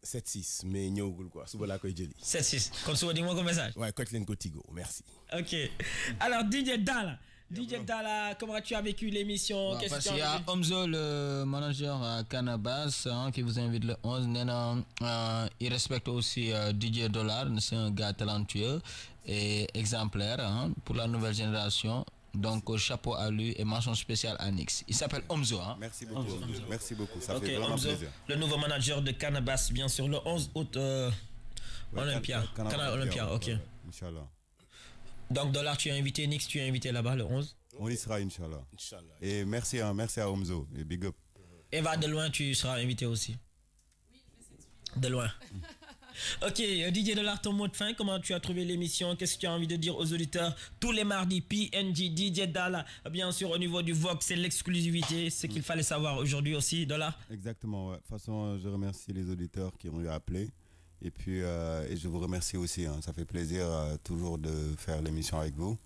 7-6, mais Nyogul quoi. Souvent la koy jeli. 7-6. Comme ça, dis-moi comme message. Ouais, Kotlin Kotigo, merci. Ok. Alors DJ Dala, comment tu as vécu l'émission? Parce qu'il y a Omzo, le manager à Cannabis, qui vous invite le 11. Il respecte aussi DJ Dollar, c'est un gars talentueux et exemplaire pour la nouvelle génération. Donc chapeau à lui et mention spéciale à Nix. Il s'appelle Omzo. Merci beaucoup. Omzo. Merci beaucoup. Ça fait vraiment Omzo, plaisir. Le nouveau manager de Cannabis, bien sûr, le 11 août, Olympia. Canal Olympia, ok. Inch'Allah. Donc Dollar, tu as invité Nix, tu as invité là-bas le 11. On y sera, Inch'Allah. Et merci à Omzo et big up. Eva, de loin, tu seras invité aussi. Oui, de loin. Ok, DJ Dollar, ton mot de fin, comment tu as trouvé l'émission? Qu'est-ce que tu as envie de dire aux auditeurs? Tous les mardis, PNJ, DJ Dollar, bien sûr, au niveau du Vox, c'est l'exclusivité, ce qu'il fallait savoir aujourd'hui aussi, Dollar. Exactement, ouais. De toute façon, je remercie les auditeurs qui ont eu appelé. Et puis, et je vous remercie aussi. Hein. Ça fait plaisir toujours de faire l'émission avec vous.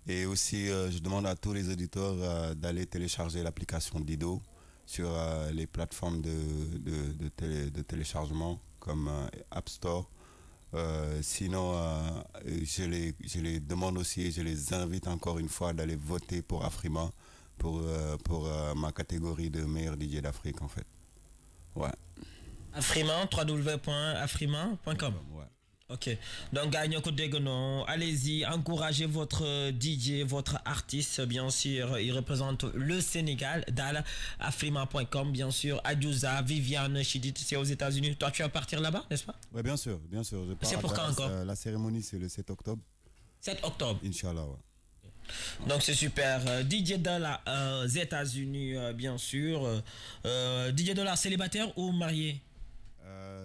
Et aussi, je demande à tous les auditeurs d'aller télécharger l'application Dido sur les plateformes de téléchargement comme App Store. Sinon, je les demande aussi et je les invite encore une fois d'aller voter pour Afrima pour ma catégorie de meilleur DJ d'Afrique en fait. Ouais. Afrima, www.afrima.com. Ouais. Ok. Donc, allez-y, encouragez votre DJ, votre artiste, bien sûr. Il représente le Sénégal. Dans afrima.com, bien sûr. Adjouza, Viviane, Chidit, c'est aux États-Unis. Toi, tu vas partir là-bas, n'est-ce pas? Oui, bien sûr, bien sûr. C'est pour quand encore? La cérémonie, c'est le 7 octobre. 7 octobre. Inch'Allah, ouais. Donc c'est super. DJ Dollar aux États-Unis, bien sûr. DJ Dollar célibataire ou marié?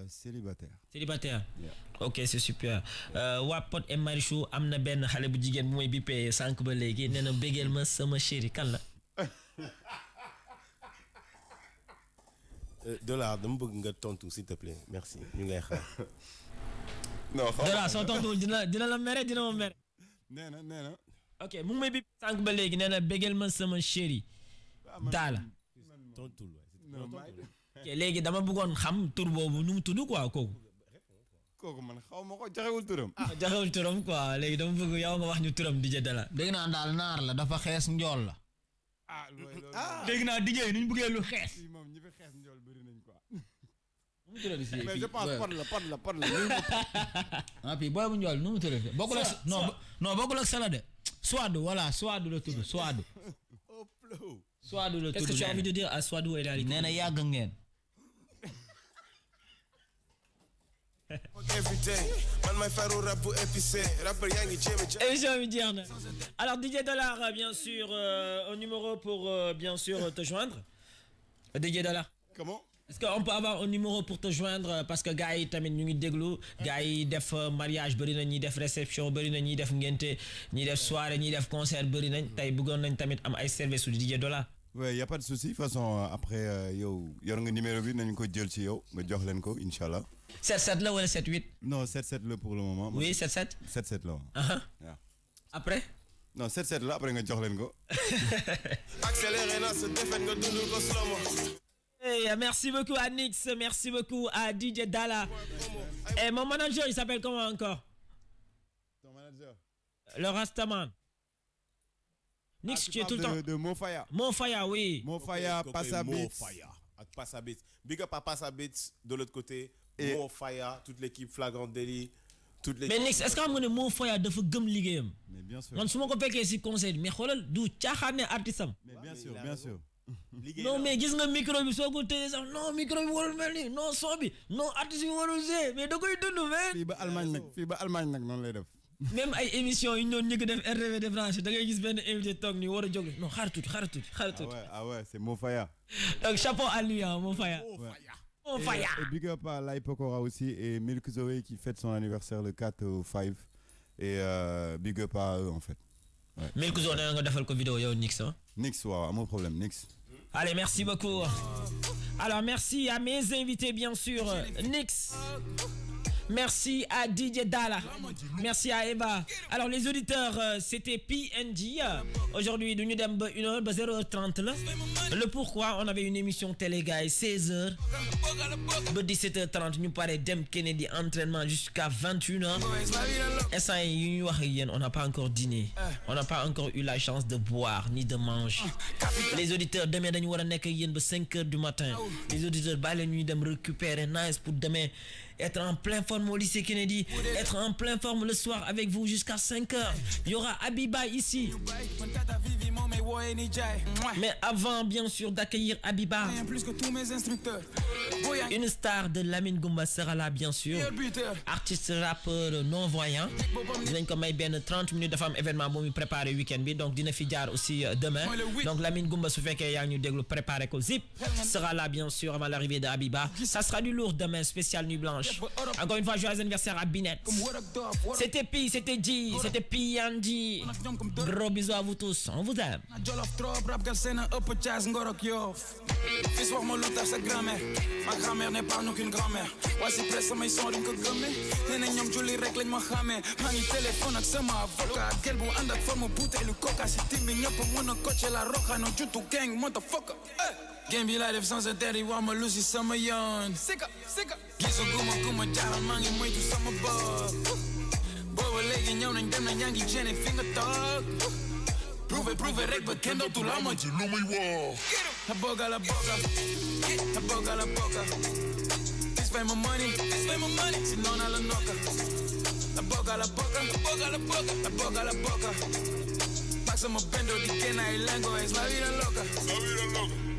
Célibataire. Célibataire. Yeah. Ok, c'est super. Wapot et Marichou amna ben xalé bu jigen bu moy bipé sank ba légui néna bégel ma sama chéri kan la? Dollar dama bëgg nga tontu s'il te plaît. Merci. Ñu lay xaar. Non, Dollar so tontu dina la méré dina ma méré. Néna. Ok, mu may bip sank ba légui néna bégel ma sama chéri. Dala. Tontu non. Ok, léegi dama bëggoon xam tur boobu nu mu tudd quoi kooku. Kooku man xaw ma ko joxewul turam. Joxewul turam quoi léegi dama bëgg yow nga wax ñu turam DJ Dala. dégg naa daal naar la dafa xees njool la. dégg naa DJ yi nu ñu bëggee lu xees. moom ñi fi xees njool bëri nañ quoi. mais je pense pot la. ah puis booy bu njool nu mu tudd bokkul ak non bokkul ak sala de. Swadou voilà Swadou la tudd Swadou. Swadou la tudd. Qu'est-ce que tu as envie de dire à Swadou et Dali? nee na yàgg ngeen. Émission mi jeex na. Alors DJ Dollar bien sûr un numéro pour bien sûr te joindre. DJ Dollar. Comment? Est-ce qu'on peut avoir un numéro pour te joindre parce que gars yi tamit ñu ngi déglu gars yi def mariage bëri na ñi def réception bëri na ñi def ngénte ñi def soirée ñi def concert bëri nañ tey bëggoon nañ tamit am ay service su DJ Dollar. Ouais, y a pas de souci. De toute façon après yow yor nga numéro bi nañ ko jël ci yow nga jox leen ko inchallah. 77 là wala 78? Non, 77 là pour le moment. Oui, 77. 77 là. Yeah. Après? Non, 77 là après nga jox leen ko. Accéléré na se défaite nga dund ko slow. Hey, merci beaucoup à Nix, merci beaucoup à DJ Dala. Et mon manager, il s'appelle comment encore? Ton manager? Le Rastaman. Nix, tu es tout le temps. De Mofaya. Mofaya, oui. Mofaya, Passabits. Passabits. Big up à Passabits de l'autre côté. Mofaya, toute l'équipe Flagrant Délit. Mais Nix, est-ce qu'on a Mofaya de faire gum ligue? Mais bien sûr. Non, si on peut si conseil, mais xoolal du caaxaane artiste. Mais bien sûr, bien sûr. Non mais gis nga micro bi soo ko téye sax non micro bi warul mel ni non son bi non artiste bi warul see mais da koy dund mais. fii ba Allemagne nag noonu lay def. même ay émissions yi ñu doon njëkk def RTV de France da ngay gis benn invité toog ni war a jóg non xaar tuuti. Ah ouais c'est Mofaya. Donc chapeau à lui hein Mofaya. Mofaya. Et big up à Lai Pokora aussi et Milk Zoé qui fête son anniversaire le 4 au 5 et big up à eux en fait. Ouais. Milk Zoé nga defal ko vidéo yow Nix hein. Nix waaw amul problème Nix. Allez, merci beaucoup. Alors, merci à mes invités, bien sûr. Nix. Merci à DJ Dala. Merci à Eva. Alors, les auditeurs, c'était PNG. Aujourd'hui, nous sommes 1h, 0h30. Là. Le pourquoi, on avait une émission télé, guys, 16h. 17h30, nous parlons d'M Kennedy entraînement jusqu'à 21h. Et on n'a pas encore dîné. On n'a pas encore eu la chance de boire ni de manger. Les auditeurs, demain, nous allons être 5h du matin. Les auditeurs, la nuit, de me récupérer nice pour demain. Être en pleine forme au lycée Kennedy, être en pleine forme le soir avec vous jusqu'à 5h. Il y aura Abiba ici. Mais avant, bien sûr, d'accueillir Abiba, une star de Lamine Goumba sera là, bien sûr. Artiste, rappeur, non-voyant. Dinañ ko may ben 30 minutes de femme événement bu mu préparer week-end bi donc dina fi jaar aussi demain. Donc Lamine Goumba su fekkee yaa ñu déglu préparer ko Zip sera là bien sûr avant l'arrivée de Abiba. Ça sera du lourd demain spécial nuit blanche. Encore une fois, joyeux anniversaire à Binette. C'était Pi, c'était G, c'était P&G. Gros bisous à vous tous, on vous aime. Fils wax ma lu tax sa grand-mère ma grand-mère n'est pas non qu'une grand-mère waaye si presse samay son duñ ko gëmmee nee na ñoom julli rek lañ ma xamee maa ngi téléphone ak sama avocat gel bu ànd ak forme butéelu coca si tim bi ñëpp mën a coacher la roxa no jutu gang motherfucker game bi laa def sans intérêt wax ma lu si sama yoon sika gisu guma jaaral maa ngi moytu sama bopp booba léegi ñëw nañ dem na ñaa ngi jeene fi nga toog Prove it, rek, but kenn dootul amati lu muy woo. La boga. This pay my money, si non a la noca. La boga. Máximo bendo di que na ilango es la vida loca.